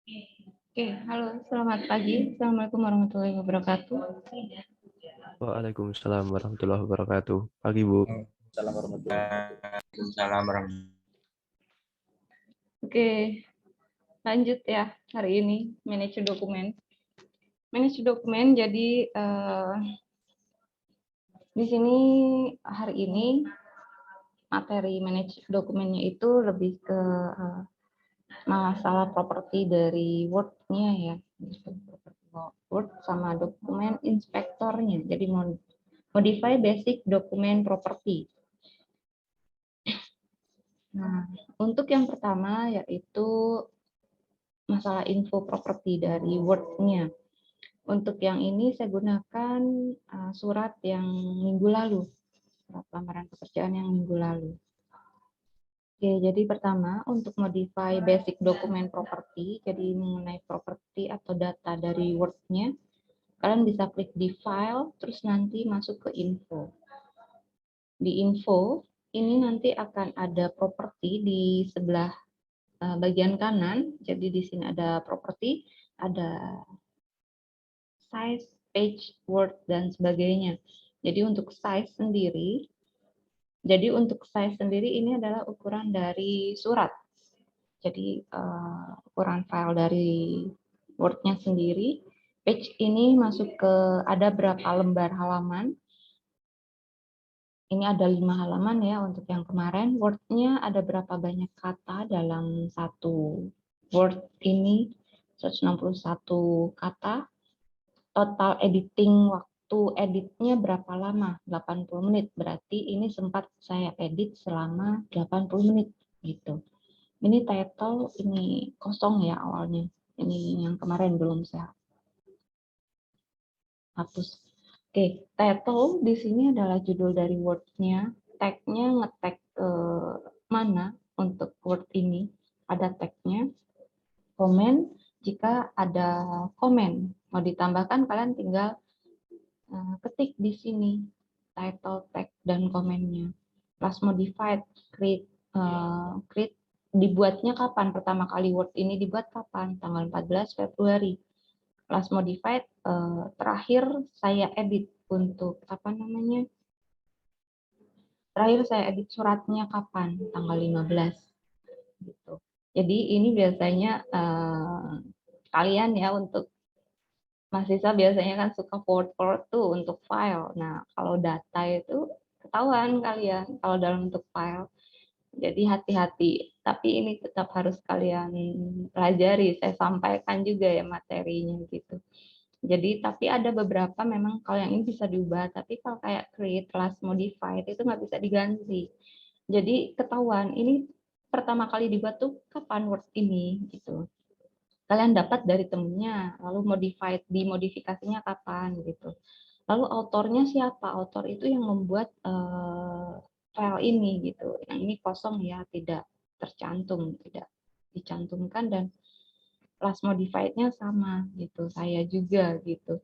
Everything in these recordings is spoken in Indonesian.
Oke, halo, selamat pagi. Assalamualaikum warahmatullahi wabarakatuh. Waalaikumsalam warahmatullahi wabarakatuh. Pagi, Bu. Waalaikumsalam warahmatullahi. Oke, lanjut ya hari ini manage dokumen. Manage dokumen. Jadi di sini hari ini materi manage dokumennya itu lebih ke masalah properti dari Word-nya ya, Word sama dokumen inspektornya. Jadi modify basic dokumen property. Nah, untuk yang pertama yaitu masalah info properti dari Word-nya. Untuk yang ini saya gunakan surat yang minggu lalu, surat lamaran pekerjaan yang minggu lalu. Oke, jadi pertama untuk modify basic document property, jadi mengenai properti atau data dari Word-nya, kalian bisa klik di file, terus nanti masuk ke info. Di info, ini nanti akan ada properti di sebelah bagian kanan, jadi di sini ada properti, ada size, page, word, dan sebagainya. Jadi untuk size sendiri, ini adalah ukuran dari surat. Jadi ukuran file dari Word-nya sendiri. Page ini masuk ke ada berapa lembar halaman. Ini ada 5 halaman ya untuk yang kemarin. Word-nya ada berapa banyak kata dalam satu Word ini, 161 kata. Total editing waktu editnya berapa lama? 80 menit. Berarti ini sempat saya edit selama 80 menit gitu. Ini title ini kosong ya awalnya. Ini yang kemarin belum saya hapus. Oke, title di sini adalah judul dari Word-nya. Tag-nya nge-tag mana untuk Word ini. Ada tag-nya. Komen, jika ada komen mau ditambahkan kalian tinggal ketik di sini title, tag, dan komennya. Class modified, create, dibuatnya kapan? Pertama kali Word ini dibuat kapan? Tanggal 14 Februari. Class modified terakhir saya edit untuk apa namanya? Terakhir saya edit suratnya kapan? Tanggal 15. Gitu. Jadi ini biasanya kalian ya untuk mahasiswa biasanya kan suka forward tuh untuk file. Nah, kalau data itu ketahuan kalian kalau dalam bentuk file. Jadi hati-hati. Tapi ini tetap harus kalian pelajari. Saya sampaikan juga ya materinya gitu. Jadi tapi ada beberapa memang kalau yang ini bisa diubah. Tapi kalau kayak create, class, modified itu nggak bisa diganti. Jadi ketahuan ini pertama kali dibuat tuh kapan Word ini gitu. Kalian dapat dari temennya, lalu dimodifikasinya kapan gitu. Lalu autornya siapa? Autor itu yang membuat file ini gitu. Yang ini kosong ya, tidak tercantum, tidak dicantumkan, dan class modified-nya sama gitu. Saya juga gitu.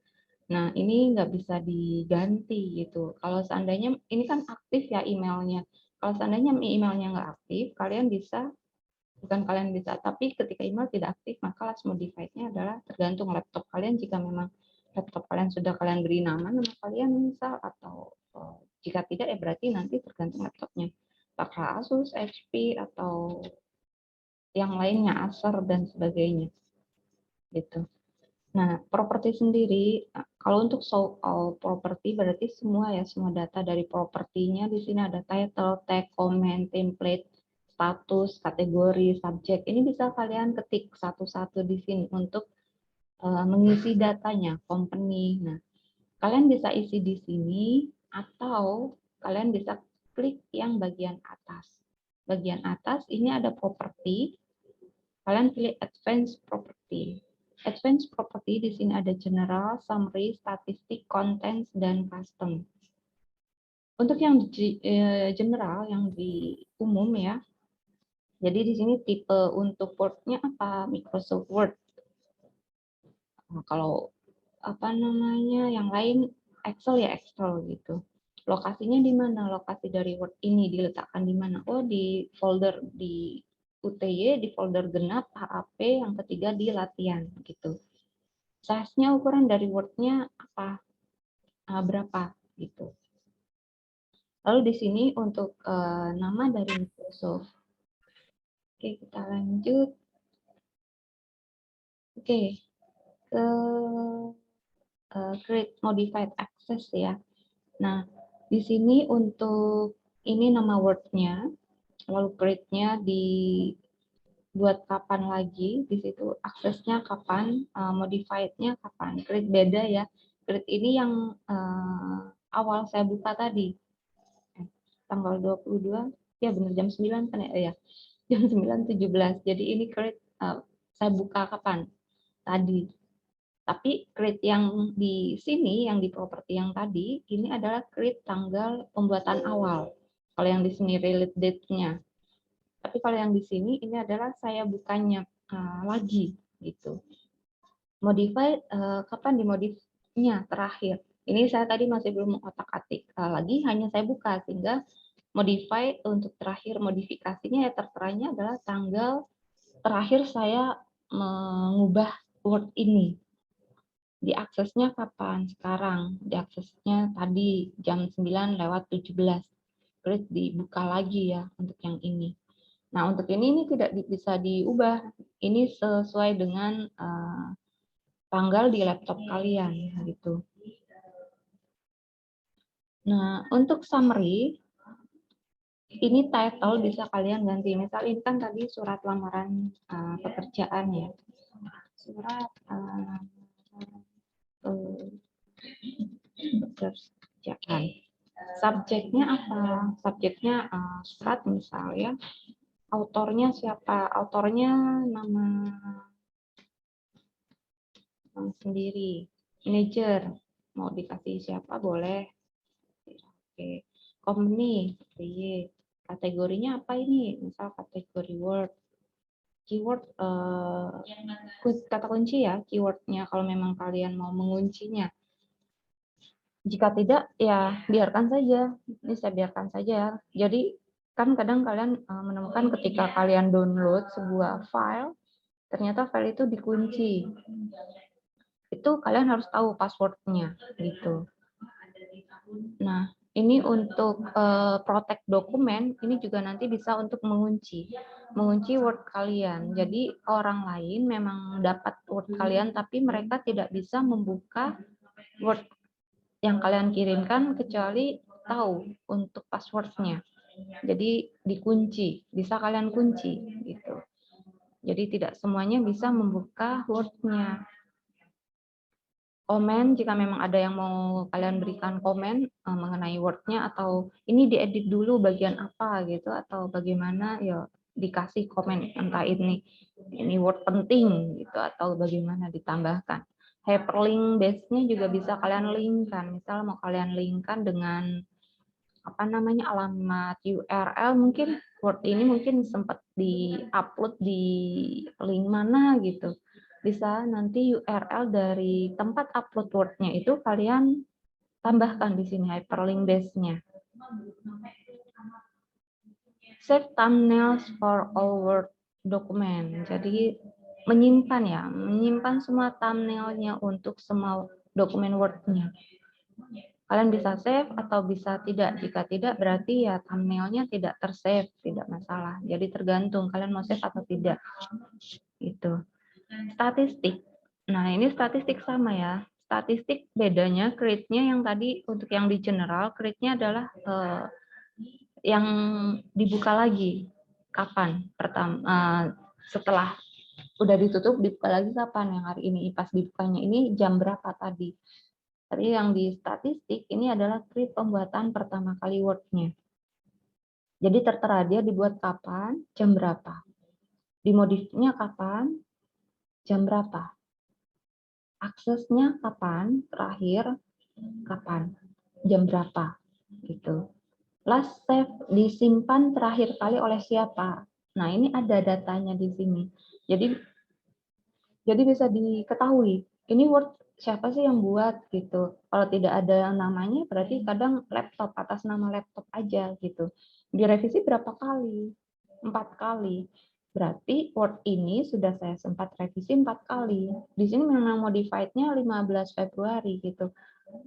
Nah, ini nggak bisa diganti gitu. Kalau seandainya ini kan aktif ya emailnya. Kalau seandainya emailnya nggak aktif, kalian bisa bukan kalian bisa, tapi ketika email tidak aktif, maka last modified-nya adalah tergantung laptop kalian. Jika memang laptop kalian sudah kalian beri nama kalian misal, atau jika tidak ya berarti nanti tergantung laptopnya. Apakah Asus, HP, atau yang lainnya, Acer, dan sebagainya. Gitu. Nah, properti sendiri, kalau untuk soal properti berarti semua ya, semua data dari propertinya di sini ada title, tag, comment, template, status, kategori, subjek. Ini bisa kalian ketik satu-satu di sini untuk mengisi datanya, company. Nah, kalian bisa isi di sini atau kalian bisa klik yang bagian atas. Bagian atas ini ada properti. Kalian pilih advanced property. Advanced property di sini ada general, summary, statistik, contents, dan custom. Untuk yang general, yang di umum ya. Jadi di sini tipe untuk Word-nya apa? Microsoft Word. Nah, kalau apa namanya yang lain Excel ya Excel gitu. Lokasinya di mana? Lokasi dari Word ini diletakkan di mana? Oh, di folder di UTY di folder genap, HAP, yang ketiga di latihan gitu. Size-nya ukuran dari Word-nya apa? Berapa gitu. Lalu di sini untuk nama dari Microsoft. Oke, kita lanjut. Oke, ke create modified access ya. Nah, di sini untuk ini nama Word-nya, lalu create-nya dibuat kapan lagi, di situ aksesnya kapan, modified-nya kapan. Create beda ya. Create ini yang awal saya buka tadi. Tanggal 22, ya benar jam 9 kan ya? Jam 9.17. Jadi ini create saya buka kapan? Tadi. Tapi create yang di sini, yang di properti yang tadi, ini adalah create tanggal pembuatan awal. Kalau yang di sini relate date-nya. Tapi kalau yang di sini, ini adalah saya bukanya lagi. Gitu. Modify, kapan dimodifnya terakhir. Ini saya tadi masih belum otak-atik lagi, hanya saya buka. Sehingga modify untuk terakhir modifikasinya ya terserahnya adalah tanggal terakhir saya mengubah Word ini. Diaksesnya kapan? Sekarang. Diaksesnya tadi jam 9:17. Terus dibuka lagi ya untuk yang ini. Nah, untuk ini tidak bisa diubah. Ini sesuai dengan tanggal di laptop kalian gitu. Nah, untuk summary ini title bisa kalian ganti. Misal ini kan tadi surat lamaran pekerjaan ya. Surat pekerjaan. Subjeknya apa? Subjeknya surat misal ya. Autornya siapa? Autornya nama sendiri. Manager. Mau dikasih siapa boleh. Oke. Company. Kategorinya apa ini? Misal kategori Word. Keyword kata kunci ya, keywordnya kalau memang kalian mau menguncinya. Jika tidak, ya biarkan saja. Ini saya biarkan saja. Jadi kan kadang kalian menemukan ketika kalian download sebuah file, ternyata file itu dikunci. Itu kalian harus tahu passwordnya gitu. Nah, ini untuk protect dokumen, ini juga nanti bisa untuk mengunci Word kalian. Jadi orang lain memang dapat Word kalian, tapi mereka tidak bisa membuka Word yang kalian kirimkan kecuali tahu untuk passwordnya. Jadi dikunci, bisa kalian kunci gitu. Jadi tidak semuanya bisa membuka Word-nya. Komen jika memang ada yang mau kalian berikan komen mengenai Word-nya atau ini diedit dulu bagian apa gitu atau bagaimana ya dikasih komen entah ini Word penting gitu atau bagaimana ditambahkan. Hyperlink base-nya juga bisa kalian linkkan. Misal mau kalian linkkan dengan apa namanya alamat URL, mungkin Word ini mungkin sempat di-upload di link mana gitu. Bisa nanti URL dari tempat upload Word-nya itu kalian tambahkan di sini hyperlink base-nya. Save thumbnails for all Word document. Jadi menyimpan semua thumbnail-nya untuk semua dokumen Word-nya. Kalian bisa save atau bisa tidak. Jika tidak, berarti ya thumbnail-nya tidak tersave, tidak masalah. Jadi tergantung kalian mau save atau tidak. Gitu. Statistik. Nah, ini statistik sama ya. Statistik bedanya, create-nya yang tadi untuk yang di general, create-nya adalah yang dibuka lagi. Kapan? Pertama, setelah udah ditutup, dibuka lagi kapan? Yang hari ini pas dibukanya ini jam berapa tadi? Tadi yang di statistik ini adalah create pembuatan pertama kali Word-nya. Jadi tertera dia dibuat kapan, jam berapa. Dimodifnya kapan, jam berapa. Aksesnya kapan, terakhir kapan, jam berapa. Gitu. Last save disimpan terakhir kali oleh siapa. Nah, ini ada datanya di sini. Jadi bisa diketahui. Ini Word siapa sih yang buat gitu. Kalau tidak ada namanya berarti kadang laptop atas nama laptop aja gitu. Direvisi berapa kali? 4 kali. Berarti Word ini sudah saya sempat revisi 4 kali. Di sini memang modified-nya 15 Februari gitu.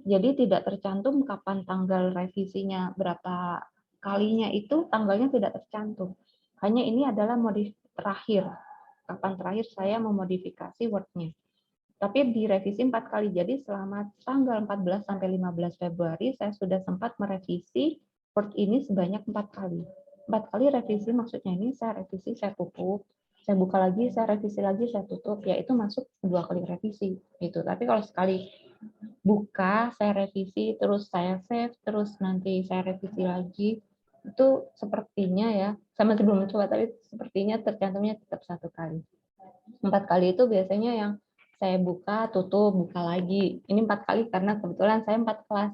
Jadi tidak tercantum kapan tanggal revisinya, berapa kalinya itu tanggalnya tidak tercantum. Hanya ini adalah modif terakhir, kapan terakhir saya memodifikasi Word-nya. Tapi direvisi 4 kali, jadi selama tanggal 14 sampai 15 Februari saya sudah sempat merevisi Word ini sebanyak 4 kali. 4 kali revisi maksudnya ini saya revisi, saya tutup, saya buka lagi, saya revisi lagi, saya tutup, yaitu masuk 2 kali revisi gitu. Tapi kalau sekali buka, saya revisi, terus saya save, terus nanti saya revisi lagi, itu sepertinya ya, saya masih belum mencoba, tapi sepertinya tercantumnya tetap 1 kali. 4 kali itu biasanya yang saya buka, tutup, buka lagi. Ini 4 kali karena kebetulan saya 4 kelas,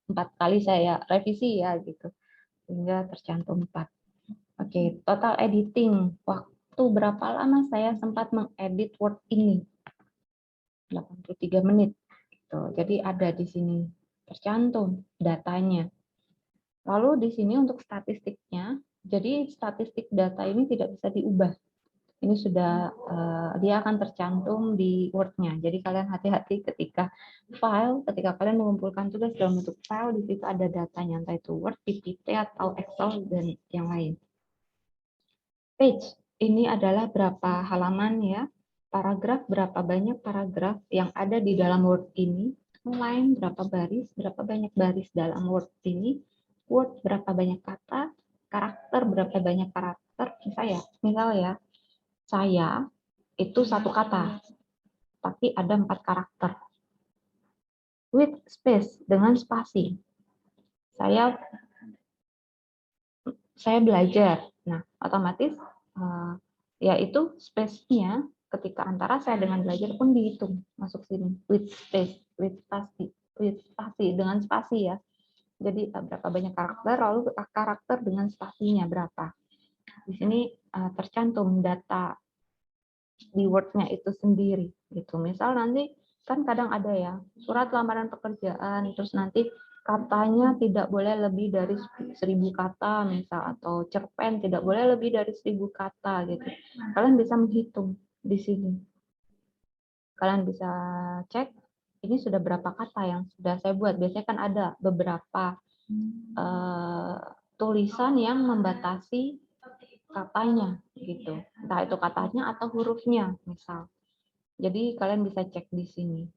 4 kali saya revisi ya gitu, sehingga tercantum 4. Oke, total editing. Waktu berapa lama saya sempat mengedit Word ini? 83 menit. Gitu. Jadi ada di sini tercantum datanya. Lalu di sini untuk statistiknya, jadi statistik data ini tidak bisa diubah. Ini sudah dia akan tercantum di Word-nya. Jadi kalian hati-hati ketika ketika kalian mengumpulkan tugas dalam bentuk file, di situ ada datanya, entah itu Word, PPT, atau Excel, dan yang lain. Page, ini adalah berapa halaman ya, paragraf, berapa banyak paragraf yang ada di dalam Word ini, line, berapa baris, berapa banyak baris dalam Word ini, word, berapa banyak kata, karakter, berapa banyak karakter, misal ya, saya itu 1 kata, tapi ada 4 karakter. With space, dengan spasi. Saya belajar. Nah, otomatis yaitu space-nya ketika antara saya dengan belajar pun dihitung masuk sini. With space, with spasi, dengan spasi ya. Jadi berapa banyak karakter, lalu karakter dengan spasinya berapa. Di sini tercantum data di Word-nya itu sendiri gitu. Misal nanti kan kadang ada ya surat lamaran pekerjaan, terus nanti katanya tidak boleh lebih dari 1000 kata misal, atau cerpen tidak boleh lebih dari 1000 kata gitu. Kalian bisa menghitung di sini. Kalian bisa cek ini sudah berapa kata yang sudah saya buat. Biasanya kan ada beberapa tulisan yang membatasi katanya gitu, entah itu katanya atau hurufnya misal. Jadi kalian bisa cek di sini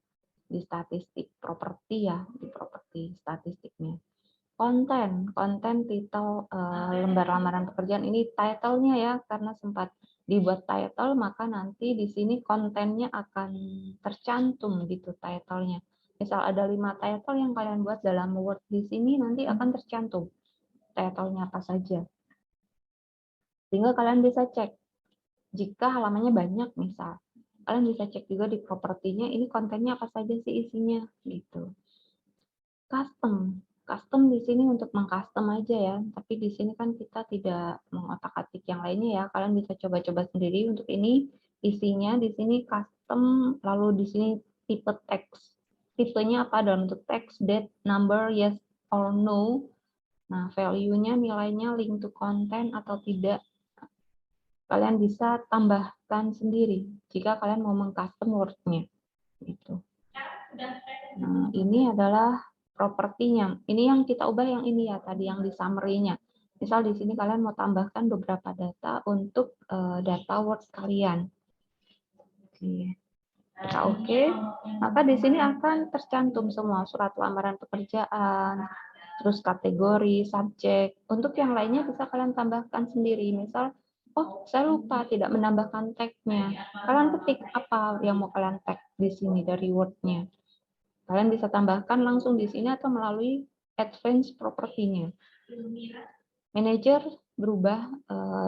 di statistik properti ya, di properti statistiknya. Konten titel lembar lamaran pekerjaan, ini title-nya ya, karena sempat dibuat title maka nanti di sini kontennya akan tercantum gitu title-nya. Misal ada 5 title yang kalian buat dalam Word, di sini nanti akan tercantum title-nya apa saja. Sehingga kalian bisa cek jika halamannya banyak misal. Kalian bisa cek juga di propertinya ini kontennya apa saja sih isinya gitu. Custom di sini untuk mengcustom aja ya, tapi di sini kan kita tidak mengotak-atik yang lainnya ya. Kalian bisa coba-coba sendiri untuk ini isinya di sini custom, lalu di sini tipe teks. Tipenya apa dalam bentuk teks, date, number, yes or no. Nah, value-nya, nilainya, link to content atau tidak. Kalian bisa tambahkan sendiri jika kalian mau mengcustom Word-nya. Gitu. Nah, ini adalah propertinya. Ini yang kita ubah yang ini ya, tadi yang di summary-nya. Misal di sini kalian mau tambahkan beberapa data untuk data Word kalian. Oke. Oke, maka di sini akan tercantum semua surat lamaran pekerjaan, terus kategori, subjek. Untuk yang lainnya bisa kalian tambahkan sendiri. Misal, oh saya lupa tidak menambahkan tag-nya. Kalian ketik apa yang mau kalian tag di sini dari Word-nya. Kalian bisa tambahkan langsung di sini atau melalui advanced property-nya. Manager berubah,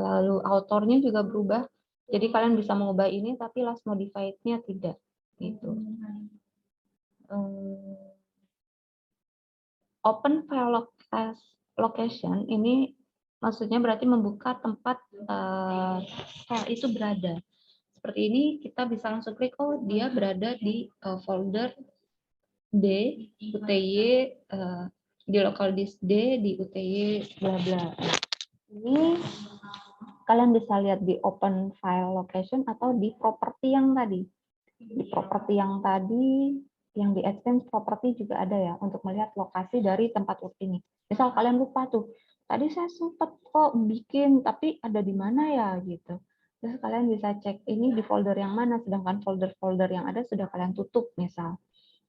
lalu autornya juga berubah. Jadi kalian bisa mengubah ini, tapi last modified-nya tidak. Gitu. Open file location ini maksudnya berarti membuka tempat file itu berada. Seperti ini kita bisa langsung klik, oh dia berada di folder D, UTY, di local disk D, di UTY, bla bla. Ini Kalian bisa lihat di open file location atau di properti yang tadi. Di properti yang tadi, yang di extend property juga ada ya, untuk melihat lokasi dari tempat work ini. Misal kalian lupa tuh, tadi saya sempat kok bikin, tapi ada di mana ya gitu. Terus kalian bisa cek ini di folder yang mana, sedangkan folder-folder yang ada sudah kalian tutup misal.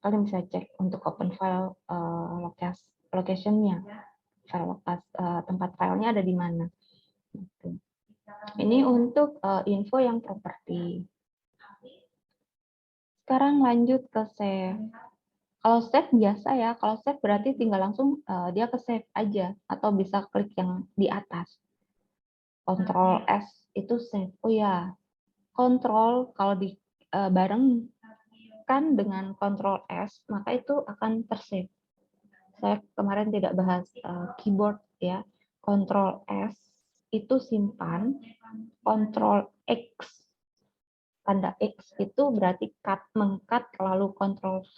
Kalian bisa cek untuk open file location-nya, tempat filenya ada di mana. Gitu. Ini untuk info yang properti. Sekarang lanjut ke save. Kalau save biasa ya, kalau save berarti tinggal langsung dia ke save aja, atau bisa klik yang di atas. Ctrl S itu save. Oh ya, Ctrl kalau di barengkan dengan Ctrl S, maka itu akan tersave. Saya kemarin tidak bahas keyboard ya. Ctrl S itu simpan, Ctrl X tanda X itu berarti cut, mengcut, lalu Ctrl V.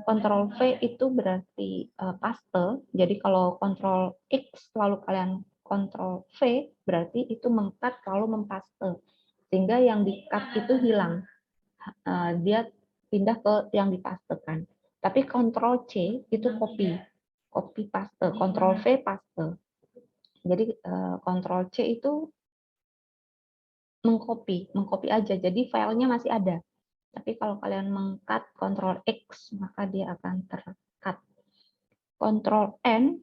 Ctrl V itu berarti paste. Jadi kalau Ctrl X lalu kalian Ctrl V berarti itu mengcut lalu mempaste. Sehingga yang di-cut itu hilang. Dia pindah ke yang dipastekan. Tapi Ctrl C itu copy. Copy paste. Ctrl V paste. Jadi Ctrl C itu mengcopy aja. Jadi filenya masih ada. Tapi kalau kalian meng-cut Ctrl X, maka dia akan ter-cut. Ctrl N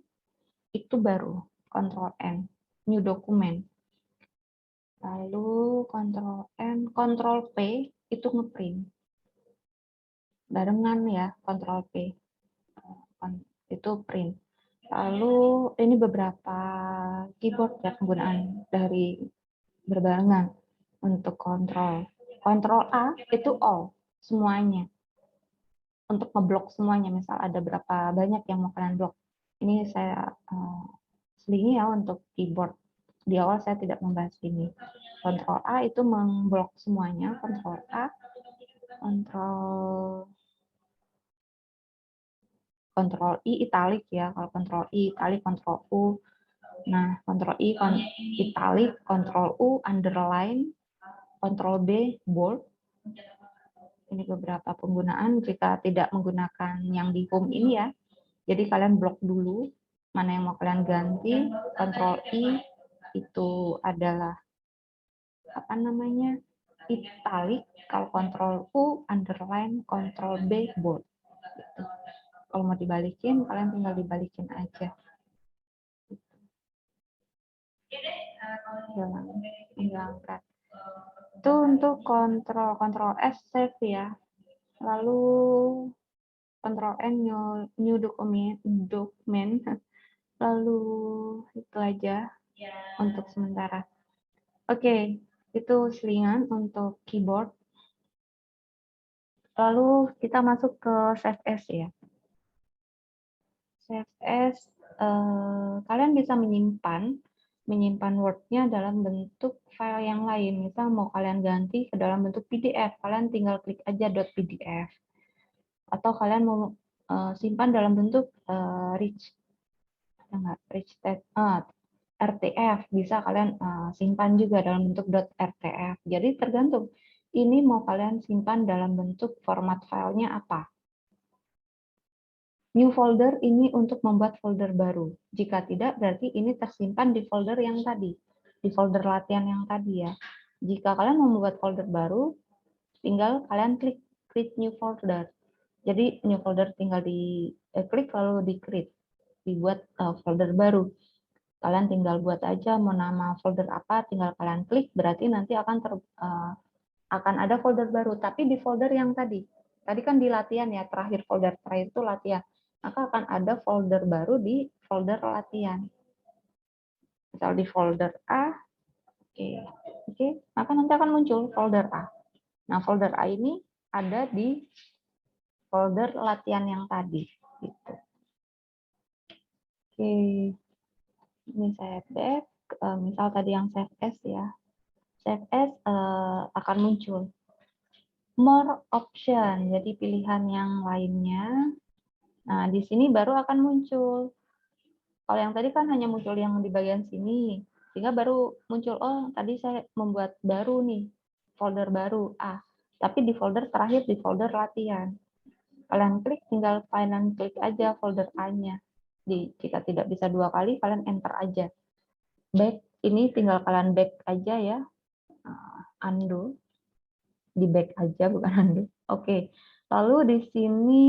itu baru. Ctrl N, new document. Lalu Ctrl N, Ctrl P itu ngeprint. Barengan ya, Ctrl P. Itu print. Lalu ini beberapa keyboard ya penggunaan dari berbarengan untuk kontrol. Ctrl A itu all, semuanya. Untuk ngeblok semuanya, misal ada berapa banyak yang mau kalian blok. Ini saya selingi ya untuk keyboard. Di awal saya tidak membahas ini. Ctrl A itu memblok semuanya, Ctrl A, Ctrl I italic ya, kalau Ctrl I italic, Ctrl U. Nah, Ctrl I italic, Ctrl U underline, Ctrl B bold. Ini beberapa penggunaan jika tidak menggunakan yang di home ini ya. Jadi kalian blok dulu mana yang mau kalian ganti. Ctrl I itu adalah apa namanya? Italic. Kalau Ctrl U underline, Ctrl B bold. Gitu. Kalau mau dibalikin, kalian tinggal dibalikin aja. Hilangkan. Itu untuk Ctrl S save ya. Lalu Ctrl N new document. Lalu itu aja untuk sementara. Oke, itu selingan untuk keyboard. Lalu kita masuk ke Save As ya. Save As, kalian bisa menyimpan Word-nya dalam bentuk file yang lain. Misal mau kalian ganti ke dalam bentuk PDF, kalian tinggal klik aja .pdf. Atau kalian mau simpan dalam bentuk RTF, bisa kalian simpan juga dalam bentuk .rtf. Jadi tergantung, ini mau kalian simpan dalam bentuk format filenya apa. New folder ini untuk membuat folder baru. Jika tidak, berarti ini tersimpan di folder yang tadi, di folder latihan yang tadi ya. Jika kalian mau membuat folder baru, tinggal kalian klik create new folder. Jadi new folder tinggal klik lalu di create, dibuat folder baru. Kalian tinggal buat aja mau nama folder apa, tinggal kalian klik, berarti nanti akan ada folder baru, tapi di folder yang tadi. Tadi kan di latihan ya, terakhir folder terakhir itu latihan. Maka akan ada folder baru di folder latihan. Misal di folder A, oke, maka nanti akan muncul folder A. Nah, folder A ini ada di folder latihan yang tadi. Gitu. Oke, ini saya back. Misal tadi yang save as ya. Save as akan muncul more option, jadi pilihan yang lainnya. Nah, di sini baru akan muncul. Kalau yang tadi kan hanya muncul yang di bagian sini. Sehingga baru muncul, oh tadi saya membuat baru nih, folder baru. Tapi di folder terakhir, di folder latihan. Kalian klik, tinggal kalian klik aja folder A-nya. Jika tidak bisa 2 kali, kalian enter aja. Back, ini tinggal kalian back aja ya. Undo. Di back aja, bukan undo. Oke. Lalu di sini,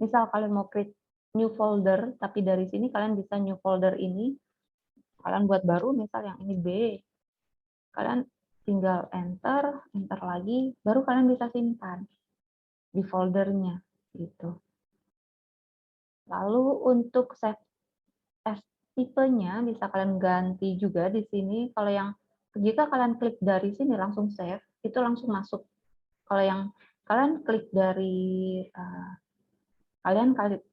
misal kalian mau create new folder, tapi dari sini kalian bisa new folder ini. Kalian buat baru, misal yang ini B. Kalian tinggal enter lagi, baru kalian bisa simpan di foldernya gitu. Lalu untuk save as tipenya bisa kalian ganti juga di sini. Kalau yang jika kalian klik dari sini langsung save, itu langsung masuk. Kalau yang kalian klik dari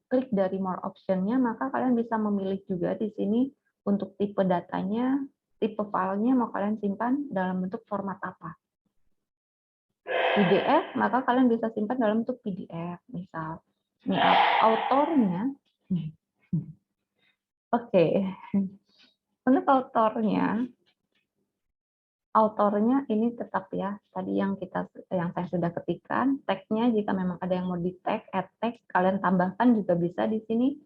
klik dari more option-nya, maka kalian bisa memilih juga di sini untuk tipe datanya, tipe filenya mau kalian simpan dalam bentuk format apa. PDF, maka kalian bisa simpan dalam bentuk PDF, misal. Ini autornya. Oke. Untuk autornya ini tetap ya, tadi yang saya sudah ketikkan, tag-nya jika memang ada yang mau di-tag, add tag, kalian tambahkan juga bisa di sini.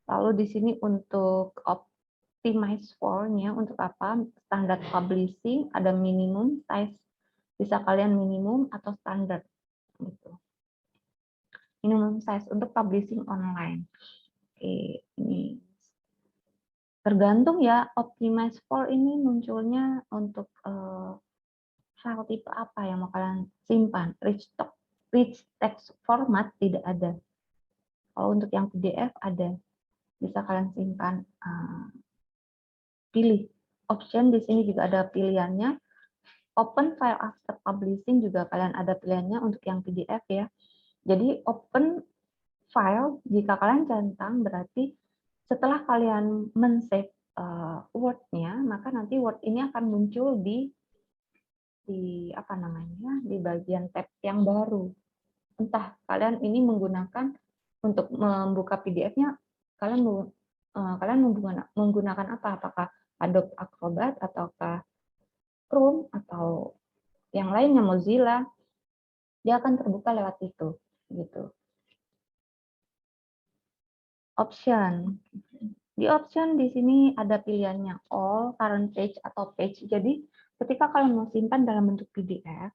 Lalu di sini untuk optimize for-nya untuk apa? Standar publishing, ada minimum size, bisa kalian minimum atau standar gitu. Minimum size untuk publishing online. Oke, ini tergantung ya, optimize for ini munculnya untuk file tipe apa yang mau kalian simpan. Rich text format tidak ada. Kalau untuk yang PDF ada, bisa kalian simpan. Pilih option, di sini juga ada pilihannya. Open file after publishing juga kalian ada pilihannya untuk yang PDF ya. Jadi open file jika kalian centang berarti setelah kalian men-save Word-nya, maka nanti Word ini akan muncul di apa namanya, di bagian tab yang baru. Entah kalian ini menggunakan untuk membuka PDF-nya, kalian menggunakan apa? Apakah Adobe Acrobat ataukah Chrome atau yang lainnya Mozilla? Dia akan terbuka lewat itu, gitu. Option. Di option di sini ada pilihannya all, current page, atau page. Jadi ketika kalian mau simpan dalam bentuk PDF,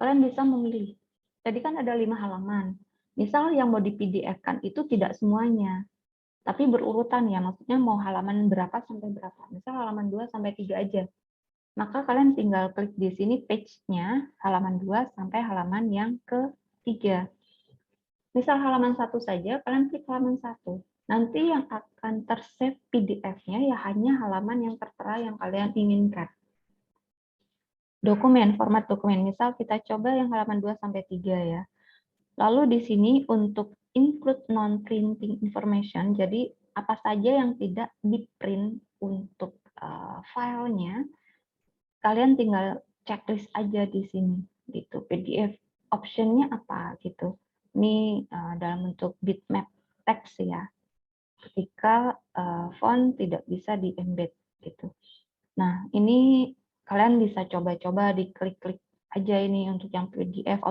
kalian bisa memilih. Jadi kan ada 5 halaman. Misal yang mau di PDF-kan itu tidak semuanya, tapi berurutan ya, maksudnya mau halaman berapa sampai berapa. Misal halaman 2 sampai 3 aja. Maka kalian tinggal klik di sini page-nya, halaman 2 sampai halaman yang ke-3. Misal halaman 1 saja, kalian klik halaman 1. Nanti yang akan tersave PDF-nya ya hanya halaman yang tertera yang kalian inginkan. Dokumen, format dokumen. Misal kita coba yang halaman 2 sampai 3 ya. Lalu di sini untuk include non-printing information, jadi apa saja yang tidak di-print untuk filenya, kalian tinggal checklist aja di sini. Gitu. PDF option-nya apa gitu. Ini dalam bentuk bitmap teks ya. Ketika font tidak bisa di-embed gitu. Nah, ini kalian bisa coba-coba diklik-klik aja ini untuk yang PDF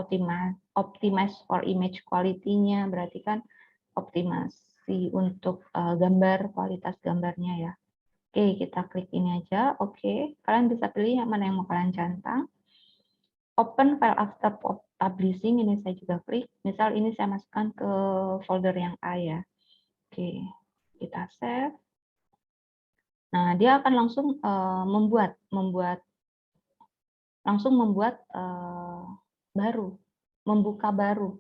optimize for image quality-nya, berarti kan optimasi untuk gambar, kualitas gambarnya ya. Oke, kita klik ini aja. Oke, kalian bisa pilih yang mana yang mau kalian centang. Open file after publishing, ini saya juga klik. Misal ini saya masukkan ke folder yang A ya. Oke, kita save. Nah, dia akan langsung membuat baru, membuka baru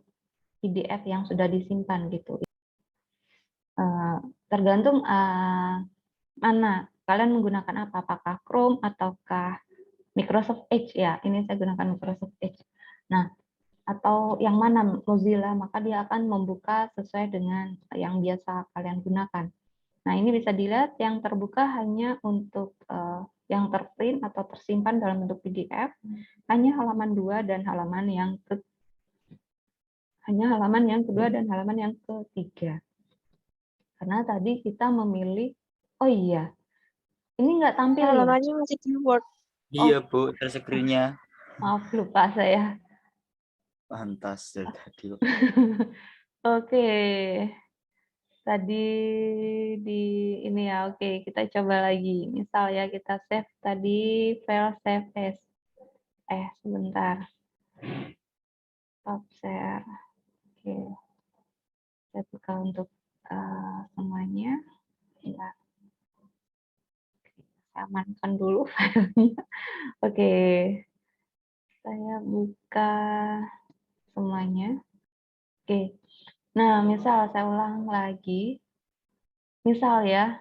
PDF yang sudah disimpan gitu. Tergantung mana kalian menggunakan apa, apakah Chrome ataukah Microsoft Edge ya. Ini saya gunakan Microsoft Edge. Nah, atau yang mana Mozilla, maka dia akan membuka sesuai dengan yang biasa kalian gunakan. Nah, ini bisa dilihat yang terbuka hanya untuk yang terprint atau tersimpan dalam bentuk PDF, hanya halaman 2 dan halaman yang kedua dan halaman yang ketiga. Karena tadi kita memilih, oh iya, Ini nggak tampil ya? Halamannya masih di Word. Iya, Bu, screen-nya. Maaf, lupa saya. Pantas dari tadi. Oke. Tadi di ini ya, oke, kita coba lagi. Misal ya kita save tadi file save as. Sebentar. Stop share. Oke. Saya buka untuk semuanya. Ya. Saya amankan dulu filenya. Oke. Saya buka semuanya. Oke. Nah, misal saya ulang lagi. Misal ya,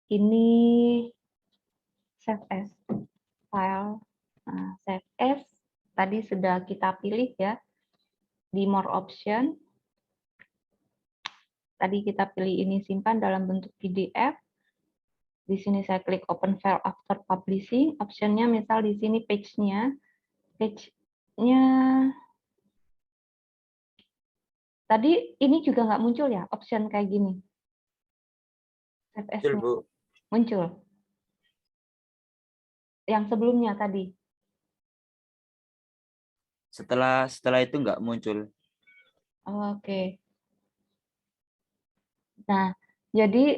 ini save as file. Nah, save as tadi sudah kita pilih ya di more option. Tadi kita pilih ini simpan dalam bentuk PDF. Di sini saya klik open file after publishing. Optionnya misal di sini page-nya. Page-nya tadi ini juga nggak muncul ya, option kayak gini. Save Betul, as-nya Bu. muncul. Yang sebelumnya tadi. Setelah itu nggak muncul. Oke. Nah, jadi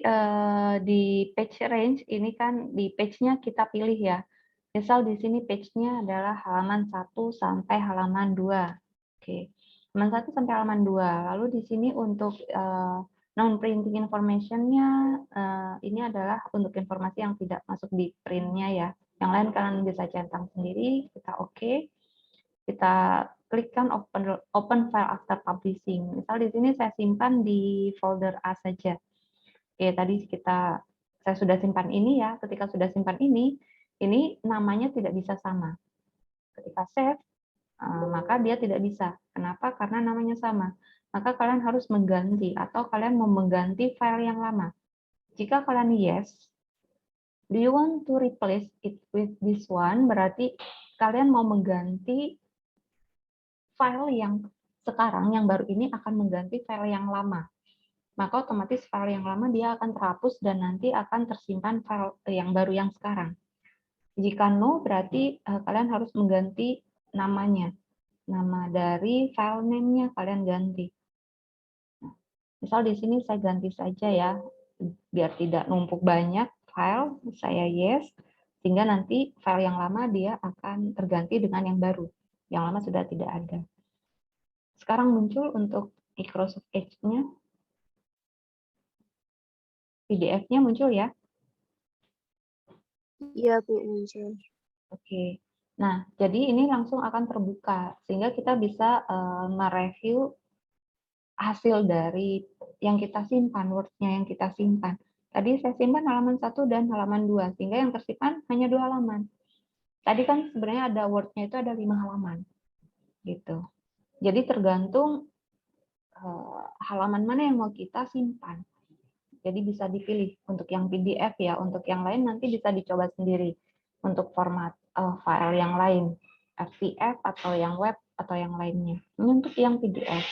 di page range ini kan di page-nya kita pilih ya. Misal di sini page-nya adalah halaman 1 sampai halaman 2. Oke. Halaman 1 sampai halaman 2. Lalu di sini untuk non-printing information-nya ini adalah untuk informasi yang tidak masuk di print-nya ya. Yang lain kalian bisa centang sendiri, kita oke. Kita klikkan open file after publishing. Misal di sini saya simpan di folder A saja. Oke, tadi saya sudah simpan ini ya. Ketika sudah simpan ini namanya tidak bisa sama. Ketika save, maka dia tidak bisa. Kenapa? Karena namanya sama. Maka kalian harus mengganti atau kalian mau mengganti file yang lama. Jika kalian yes, do you want to replace it with this one? Berarti kalian mau mengganti file yang sekarang, yang baru ini akan mengganti file yang lama. Maka otomatis file yang lama dia akan terhapus dan nanti akan tersimpan file yang baru yang sekarang. Jika no, berarti kalian harus mengganti namanya. Nama dari file name-nya kalian ganti. Nah, misal di sini saya ganti saja ya, biar tidak numpuk banyak file, saya yes, sehingga nanti file yang lama dia akan terganti dengan yang baru. Yang lama sudah tidak ada. Sekarang muncul untuk Microsoft Edge-nya, PDF-nya muncul ya. Iya, Bu, muncul. Oke. Nah, jadi ini langsung akan terbuka sehingga kita bisa mereview hasil dari yang kita simpan, Word-nya yang kita simpan. Tadi saya simpan halaman 1 dan halaman 2, sehingga yang tersimpan hanya 2 halaman. Tadi kan sebenarnya ada Word-nya itu ada 5 halaman. Gitu. Jadi tergantung halaman mana yang mau kita simpan. Jadi bisa dipilih untuk yang PDF ya, untuk yang lain nanti bisa dicoba sendiri untuk format file yang lain, FPF atau yang web atau yang lainnya. Ini untuk yang PDF.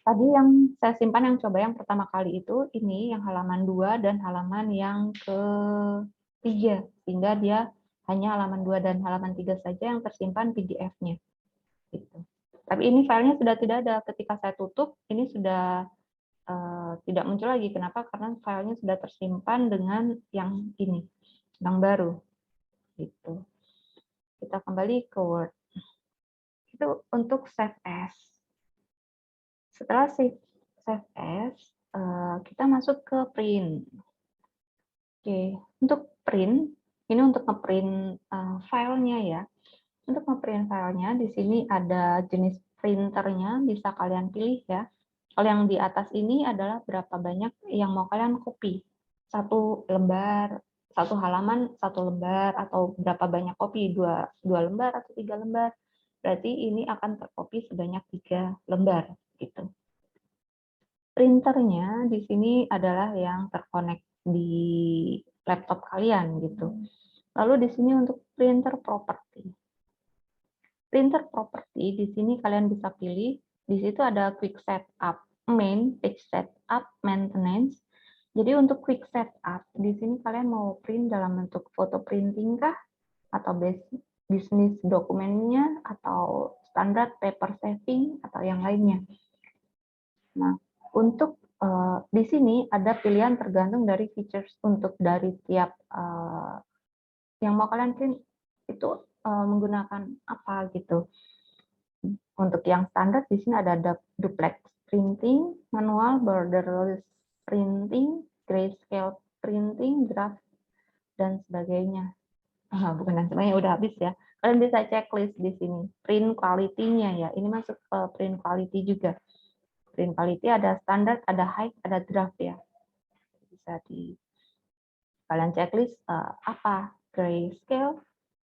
Tadi yang saya simpan yang coba yang pertama kali itu ini yang halaman 2 dan halaman yang ke-3, sehingga dia hanya halaman 2 dan halaman 3 saja yang tersimpan PDF-nya. Gitu. Tapi ini filenya sudah tidak ada. Ketika saya tutup, ini sudah tidak muncul lagi. Kenapa? Karena filenya sudah tersimpan dengan yang ini, yang baru. Gitu. Kita kembali ke Word. Itu untuk save as. Setelah save as, kita masuk ke print. Oke, untuk print, ini untuk ngeprint filenya ya. Untuk ngeprint filenya, di sini ada jenis printernya, bisa kalian pilih ya. Kalau yang di atas ini adalah berapa banyak yang mau kalian copy. 1 lembar, 1 halaman, 1 lembar, atau berapa banyak copy, 2 lembar atau 3 lembar. Berarti ini akan tercopy sebanyak 3 lembar. Gitu. Printernya di sini adalah yang terkonek di laptop kalian gitu. Lalu di sini untuk printer property. Printer property di sini kalian bisa pilih. Di situ ada quick setup, main, page setup, maintenance. Jadi untuk quick setup, di sini kalian mau print dalam bentuk foto printing kah? Atau bisnis dokumennya? Atau standar paper saving? Atau yang lainnya? Nah, untuk di sini ada pilihan tergantung dari features untuk dari tiap yang mau kalian print itu menggunakan apa gitu. Untuk yang standar di sini ada duplex printing, manual, borderless printing, grayscale printing, draft, dan sebagainya. Bukan dan sebagainya, udah habis ya. Kalian bisa checklist di sini. Print quality-nya ya, ini masuk ke print quality juga. Print quality ada standar, ada high, ada draft ya. Bisa di kalian checklist apa grayscale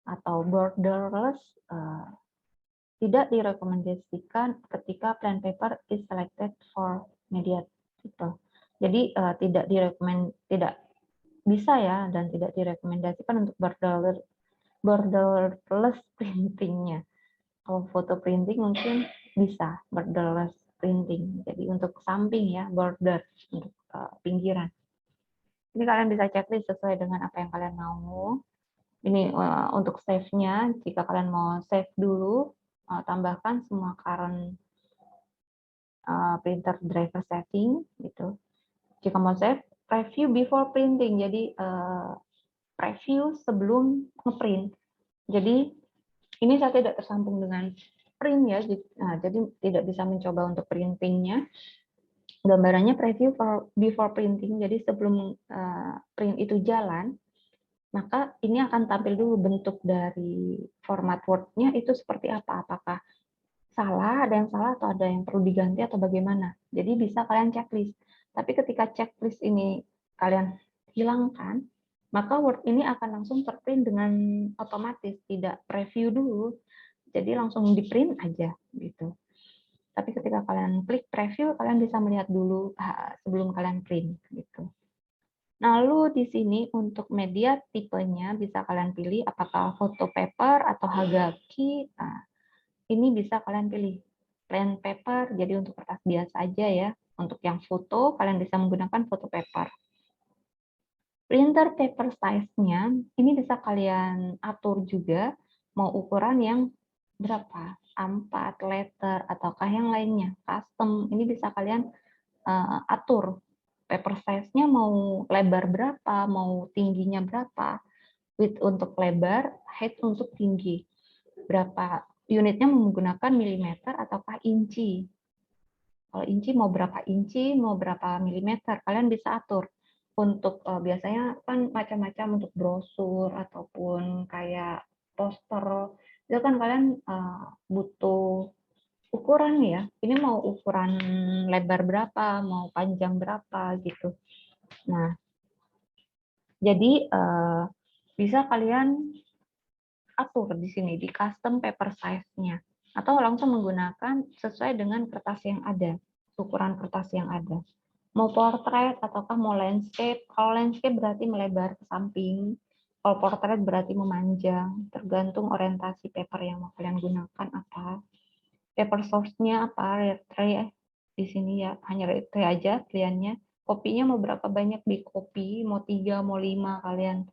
atau borderless tidak direkomendasikan ketika plan paper is selected for media gitu. Jadi tidak bisa ya dan tidak direkomendasikan untuk borderless printingnya. Kalau foto printing mungkin bisa borderless printing. Jadi untuk samping ya border untuk pinggiran. Ini kalian bisa checklist sesuai dengan apa yang kalian mau. Ini untuk save-nya, jika kalian mau save dulu, tambahkan semua current printer driver setting gitu. Jika mau save, preview before printing. Jadi preview sebelum ngeprint. Jadi ini saya tidak tersambung dengan print ya, jadi tidak bisa mencoba untuk printingnya. Gambarannya preview before printing. Jadi sebelum print itu jalan, maka ini akan tampil dulu bentuk dari format Word-nya itu seperti apa. Apakah salah, ada yang salah, atau ada yang perlu diganti, atau bagaimana. Jadi bisa kalian checklist. Tapi ketika checklist ini kalian hilangkan, maka Word ini akan langsung terprint dengan otomatis, tidak preview dulu. Jadi langsung di print aja gitu. Tapi ketika kalian klik preview, kalian bisa melihat dulu sebelum kalian print gitu. Lalu di sini untuk media tipenya bisa kalian pilih apakah foto paper atau hagaki. Nah, ini bisa kalian pilih plain paper, jadi untuk kertas biasa aja ya. Untuk yang foto, kalian bisa menggunakan foto paper. Printer paper size-nya, ini bisa kalian atur juga, mau ukuran yang berapa, A4, letter, ataukah yang lainnya, custom. Ini bisa kalian atur. Paper size-nya mau lebar berapa, mau tingginya berapa, width untuk lebar, height untuk tinggi. Berapa unitnya menggunakan milimeter ataukah inci. Kalau inci mau berapa inci, mau berapa milimeter, kalian bisa atur. Untuk biasanya kan macam-macam untuk brosur ataupun kayak poster, itu kan kalian butuh ukuran ya. Ini mau ukuran lebar berapa, mau panjang berapa gitu. Nah, jadi bisa kalian atur di sini di custom paper size-nya atau langsung menggunakan sesuai dengan kertas yang ada, ukuran kertas yang ada. Mau portrait ataukah mau landscape? Kalau landscape berarti melebar ke samping. Kalau portrait berarti memanjang, tergantung orientasi paper yang mau kalian gunakan apa. Paper source-nya apa, red tray di sini ya, hanya red tray aja pilihannya. Kopinya mau berapa banyak di copy, mau 3, mau 5, kalian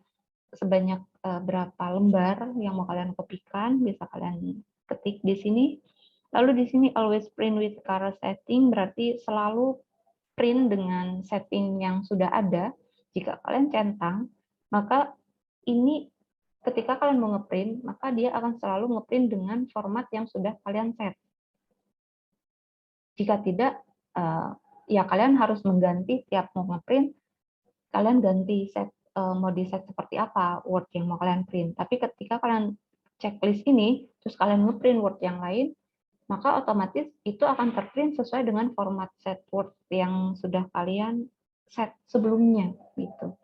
sebanyak berapa lembar yang mau kalian kopikan, bisa kalian ketik di sini. Lalu di sini always print with current setting, berarti selalu print dengan setting yang sudah ada. Jika kalian centang, maka ini ketika kalian mau ngeprint, maka dia akan selalu ngeprint dengan format yang sudah kalian set. Jika tidak, ya kalian harus mengganti tiap mau ngeprint, kalian ganti mau di set seperti apa Word yang mau kalian print. Tapi ketika kalian checklist ini, terus kalian ngeprint Word yang lain, maka otomatis itu akan terprint sesuai dengan format set Word yang sudah kalian set sebelumnya gitu.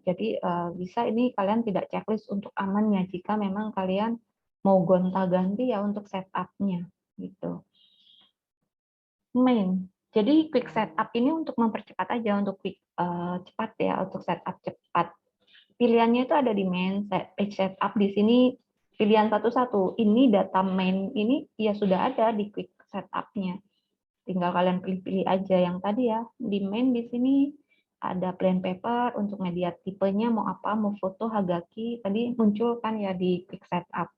Jadi bisa ini kalian tidak checklist untuk amannya jika memang kalian mau gonta-ganti ya untuk setup-nya gitu. Main. Jadi quick setup ini untuk mempercepat aja, untuk quick cepat ya, untuk setup cepat. Pilihannya itu ada di main, page setup di sini pilihan satu-satu. Ini data main ini ya sudah ada di quick setup-nya. Tinggal kalian pilih-pilih aja yang tadi ya. Di main di sini ada plain paper untuk media tipenya mau apa, mau foto, hagaki, tadi muncul kan ya di quick setup.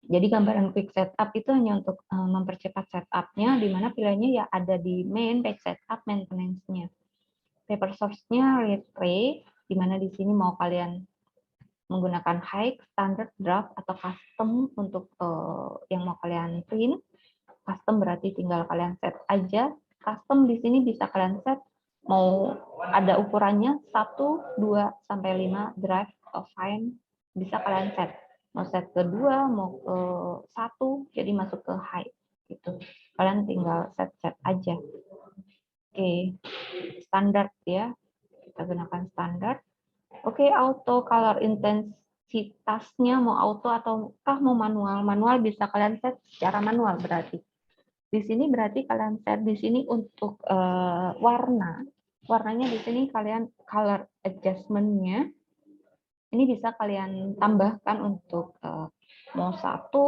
Jadi gambaran quick setup itu hanya untuk mempercepat setupnya, di mana pilihannya ya ada di main, back setup, maintenance-nya. Paper source-nya read tray, di mana di sini mau kalian menggunakan high, standard, draft, atau custom untuk yang mau kalian print. Custom berarti tinggal kalian set aja. Custom di sini bisa kalian set mau ada ukurannya 1, 2, sampai 5 drive atau fine bisa kalian set. Mau set ke 2, mau ke 1, jadi masuk ke high gitu. Kalian tinggal set aja. Oke, standar ya. Kita gunakan standar. Oke, auto color intensitasnya mau auto ataukah mau manual? Manual bisa kalian set secara manual berarti. Di sini berarti kalian set di sini untuk warna. Warnanya di sini kalian color adjustment-nya ini bisa kalian tambahkan untuk mau 1,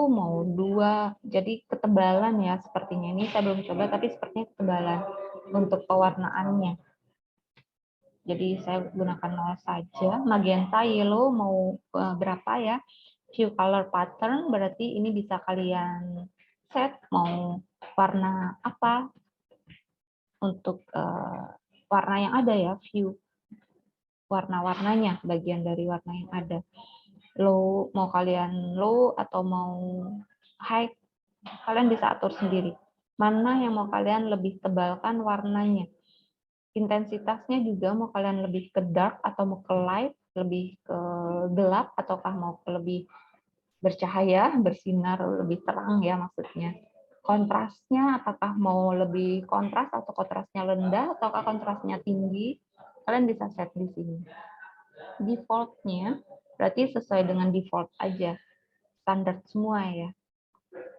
mau 2. Jadi ketebalan ya sepertinya. Ini saya belum coba tapi sepertinya ketebalan untuk pewarnaannya. Jadi saya gunakan 0 saja. Magenta, yellow mau berapa ya? View color pattern berarti ini bisa kalian set mau warna apa untuk warna yang ada ya, view warna-warnanya, bagian dari warna yang ada. Low, mau kalian low atau mau high, kalian bisa atur sendiri. Mana yang mau kalian lebih tebalkan warnanya. Intensitasnya juga mau kalian lebih ke dark atau mau ke light, lebih ke gelap ataukah mau ke lebih bercahaya, bersinar, lebih terang ya maksudnya. Kontrasnya apakah mau lebih kontras atau kontrasnya rendah ataukah kontrasnya tinggi, kalian bisa set di sini. Defaultnya berarti sesuai dengan default aja, standar semua ya.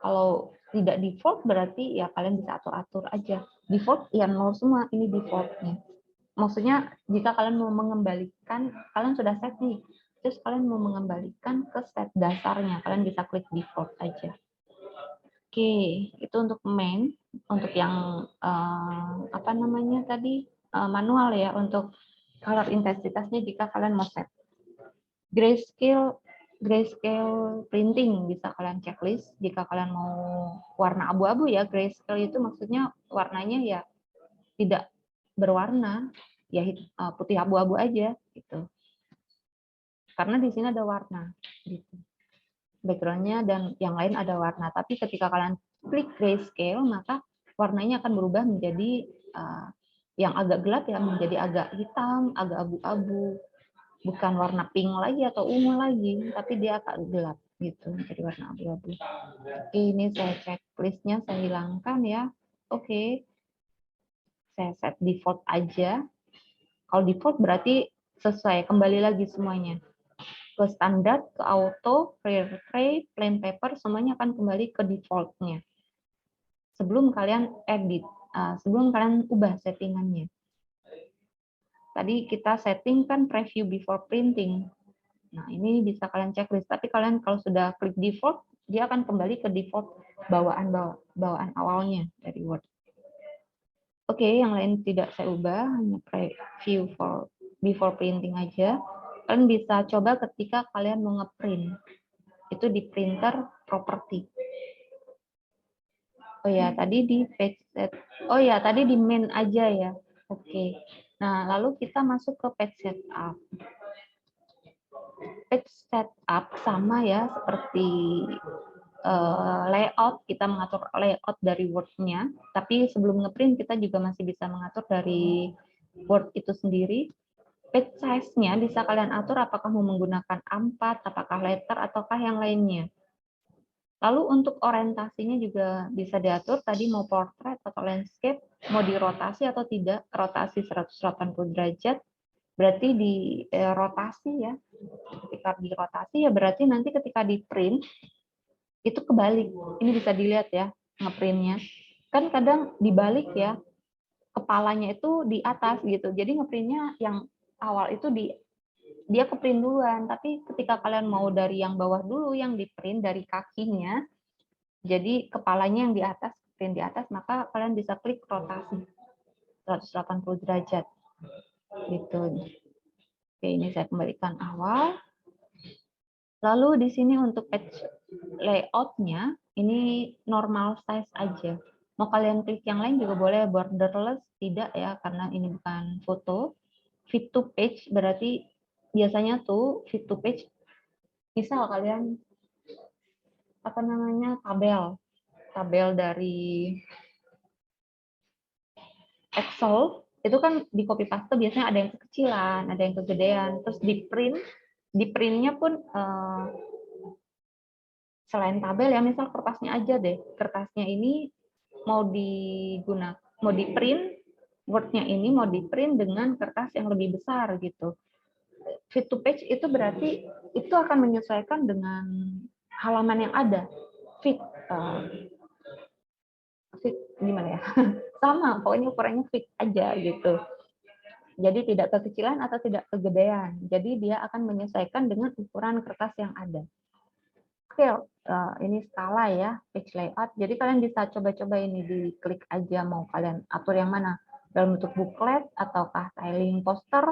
Kalau tidak default berarti ya kalian bisa atur-atur aja. Default ya 0 semua, ini defaultnya. Maksudnya jika kalian mau mengembalikan, kalian sudah set nih, terus kalian mau mengembalikan ke set dasarnya, kalian bisa klik default aja. Oke, itu untuk main, untuk yang apa namanya tadi manual ya, untuk color intensitasnya jika kalian mau set. Grayscale printing bisa kalian checklist jika kalian mau warna abu-abu ya. Grayscale itu maksudnya warnanya ya tidak berwarna, ya putih abu-abu aja gitu. Karena di sini ada warna gitu. Backgroundnya dan yang lain ada warna, tapi ketika kalian klik grayscale maka warnanya akan berubah menjadi yang agak gelap ya menjadi agak hitam, agak abu-abu, bukan warna pink lagi atau ungu lagi, tapi dia agak gelap gitu menjadi warna abu-abu. Oke, ini saya checklistnya saya hilangkan ya. Oke, saya set default aja. Kalau default berarti sesuai, kembali lagi semuanya ke standar, ke auto, clear tray, plain paper, semuanya akan kembali ke defaultnya. Sebelum kalian edit, sebelum kalian ubah settingannya. Tadi kita setting kan preview before printing. Nah, ini bisa kalian checklist. Tapi kalian kalau sudah klik default, dia akan kembali ke default bawaan awalnya dari Word. Oke, yang lain tidak saya ubah, hanya preview before printing aja. Kalian bisa coba ketika kalian mau ngeprint. Itu di printer property. Oh ya, tadi di page set. Oh ya, tadi di main aja ya. Oke. Nah, lalu kita masuk ke page setup. Page setup sama ya seperti layout, kita mengatur layout dari Word-nya, tapi sebelum ngeprint kita juga masih bisa mengatur dari Word itu sendiri. Page size-nya bisa kalian atur apakah mau menggunakan A4, apakah letter, ataukah yang lainnya. Lalu untuk orientasinya juga bisa diatur, tadi mau portrait atau landscape, mau dirotasi atau tidak, rotasi 180 derajat, berarti di rotasi ya. Ketika dirotasi ya berarti nanti ketika di print, itu kebalik. Ini bisa dilihat ya, ngeprintnya. Kan kadang dibalik ya, kepalanya itu di atas gitu. Jadi ngeprintnya yang awal itu dia ke print duluan, tapi ketika kalian mau dari yang bawah dulu yang di print dari kakinya, jadi kepalanya yang di atas, print di atas, maka kalian bisa klik rotasi 180 derajat. Gitu. Oke, ini saya kembalikan awal. Lalu di sini untuk page layout-nya, ini normal size aja. Mau kalian klik yang lain juga boleh, borderless tidak ya, karena ini bukan foto. Fit to page berarti biasanya tuh fit to page, misal kalian apa namanya tabel dari Excel itu kan di copy paste biasanya ada yang kekecilan, ada yang kegedean, terus di printnya pun selain tabel ya, misal kertasnya aja deh, kertasnya ini mau di print, Word-nya ini mau di print dengan kertas yang lebih besar gitu. Fit to page itu berarti itu akan menyesuaikan dengan halaman yang ada. Fit gimana ya? Sama, pokoknya ukurannya fit aja gitu. Jadi tidak kekecilan atau tidak kegedean. Jadi dia akan menyesuaikan dengan ukuran kertas yang ada. Scale, ini skala ya, page layout. Jadi kalian bisa coba-coba ini, diklik aja mau kalian atur yang mana, dalam bentuk booklet ataukah tiling poster.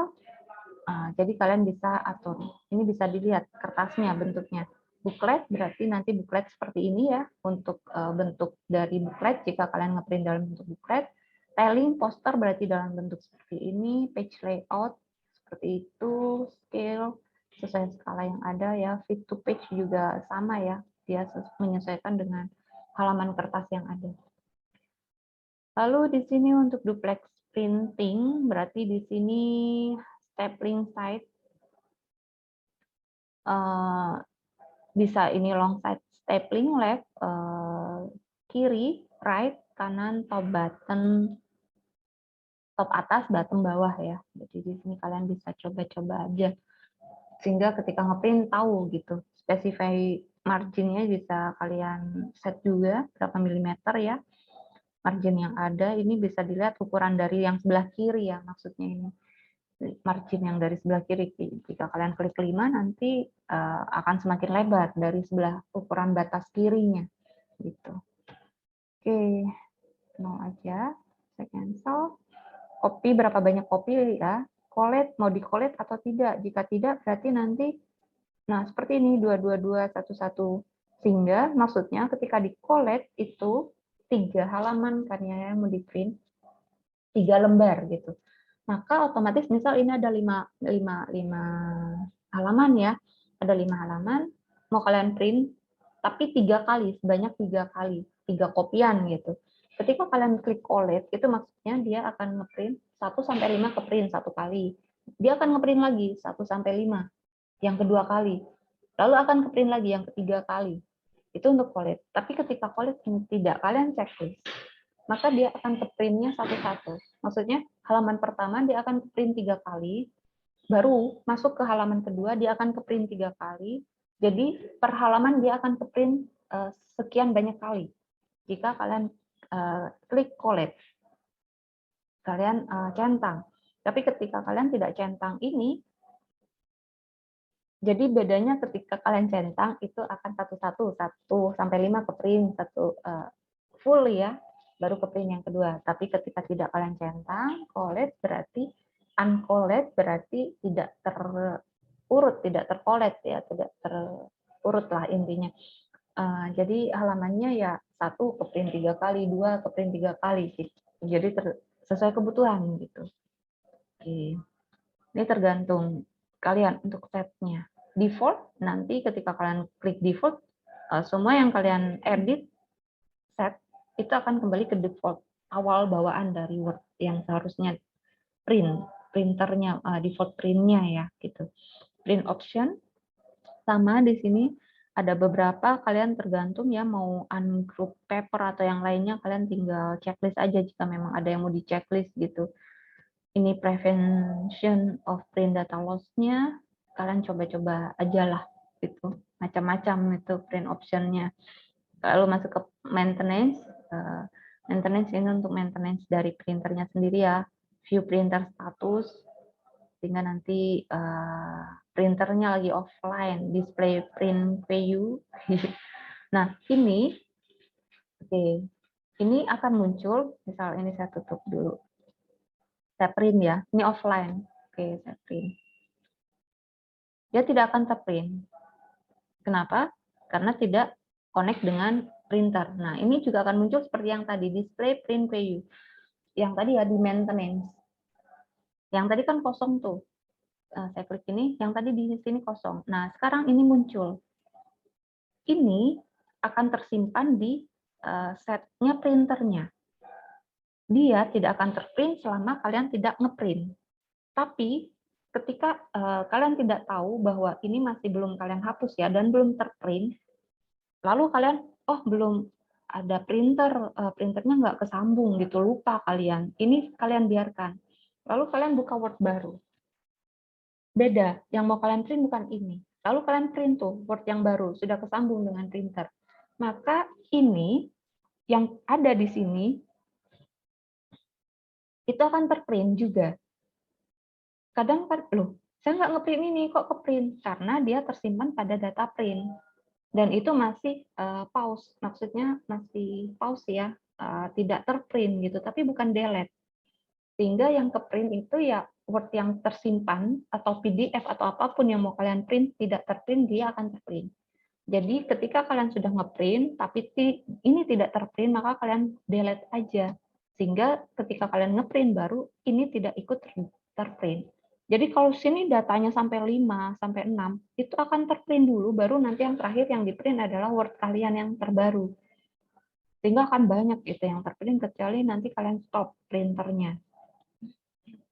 Jadi kalian bisa atur. Ini bisa dilihat kertasnya bentuknya. Booklet berarti nanti booklet seperti ini ya, untuk bentuk dari booklet jika kalian ngeprint dalam bentuk booklet. Tiling poster berarti dalam bentuk seperti ini. Page layout seperti itu. Scale sesuai skala yang ada ya. Fit to page juga sama ya, dia menyesuaikan dengan halaman kertas yang ada. Lalu di sini untuk duplex printing berarti di sini stapling side bisa ini long side stapling, left kiri, right kanan, top button, top atas, bottom bawah ya. Jadi di sini kalian bisa coba-coba aja sehingga ketika ngeprint tahu gitu. Specify marginnya bisa kalian set juga berapa milimeter ya. Margin yang ada ini bisa dilihat ukuran dari yang sebelah kiri ya, maksudnya ini. Margin yang dari sebelah kiri, jika kalian klik 5 nanti akan semakin lebar dari sebelah ukuran batas kirinya gitu. Oke, mau aja saya cancel. Copy berapa banyak copy ya, collate mau di collate atau tidak, jika tidak berarti nanti nah seperti ini 22211, sehingga maksudnya ketika di collate itu 3 halaman kan ya mau di print 3 lembar gitu. Maka otomatis misal ini ada 5 halaman ya, ada 5 halaman, mau kalian print, tapi 3 kali, sebanyak 3 kali, 3 kopian gitu. Ketika kalian klik collate, itu maksudnya dia akan ngeprint 1-5 ke print 1 kali. Dia akan ngeprint lagi 1-5 yang kedua kali. Lalu akan keprint lagi yang ketiga kali. Itu untuk collate. Tapi ketika collate tidak, kalian checklist, maka dia akan ke printnya satu-satu. Maksudnya halaman pertama dia akan ke print 3 kali, baru masuk ke halaman kedua dia akan ke print 3 kali. Jadi per halaman dia akan ke print sekian banyak kali. Jika kalian klik collate, kalian centang. Tapi ketika kalian tidak centang ini, jadi bedanya ketika kalian centang itu akan 1-5 ke print, full ya, baru ke print yang kedua. Tapi ketika tidak kalian centang, collate berarti uncollate berarti tidak terurut, tidak tercollate ya, tidak terurut lah intinya. Jadi halamannya ya 1 ke print 3 kali, 2 ke print 3 kali gitu. Jadi sesuai kebutuhan gitu. Oke. Ini tergantung kalian untuk setnya. Default nanti ketika kalian klik default, semua yang kalian edit set itu akan kembali ke default awal bawaan dari Word yang seharusnya printernya default printnya ya gitu. Print option sama di sini ada beberapa, kalian tergantung ya mau ungroup paper atau yang lainnya, kalian tinggal checklist aja jika memang ada yang mau di checklist gitu. Ini prevention of print data loss-nya, kalian coba-coba aja lah gitu, macam-macam itu print option-nya. Lalu masuk ke maintenance, maintenance ini untuk maintenance dari printernya sendiri ya, view printer status, sehingga nanti printernya lagi offline, display print view. Nah ini, oke, ini akan muncul, misal ini saya tutup dulu. Saya print ya, ini offline. Oke, saya print. Dia tidak akan terprint. Kenapa? Karena tidak connect dengan printer. Nah, ini juga akan muncul seperti yang tadi, display print preview. Yang tadi ya di maintenance. Yang tadi kan kosong tuh. Saya klik ini, yang tadi di sini kosong. Nah, sekarang ini muncul. Ini akan tersimpan di setnya printernya. Dia tidak akan terprint selama kalian tidak ngeprint. Tapi ketika kalian tidak tahu bahwa ini masih belum kalian hapus ya dan belum terprint, lalu kalian belum ada printer, printernya nggak kesambung gitu, lupa kalian. Ini kalian biarkan. Lalu kalian buka Word baru. Beda, yang mau kalian print bukan ini. Lalu kalian print tuh Word yang baru, sudah kesambung dengan printer. Maka ini yang ada di sini itu akan terprint juga. Kadang kan, loh, saya nggak ngeprint ini, kok keprint? Karena dia tersimpan pada data print. Dan itu masih pause, maksudnya masih pause ya, tidak terprint gitu, tapi bukan delete. Sehingga yang keprint itu ya Word yang tersimpan, atau PDF atau apapun yang mau kalian print, tidak terprint, dia akan terprint. Jadi ketika kalian sudah ngeprint, tapi ini tidak terprint, maka kalian delete aja. Sehingga ketika kalian ngeprint baru, ini tidak ikut terprint. Jadi kalau sini datanya sampai 5, sampai 6, itu akan terprint dulu, baru nanti yang terakhir yang di-print adalah Word kalian yang terbaru. Sehingga akan banyak itu yang terprint, kecuali nanti kalian stop printernya.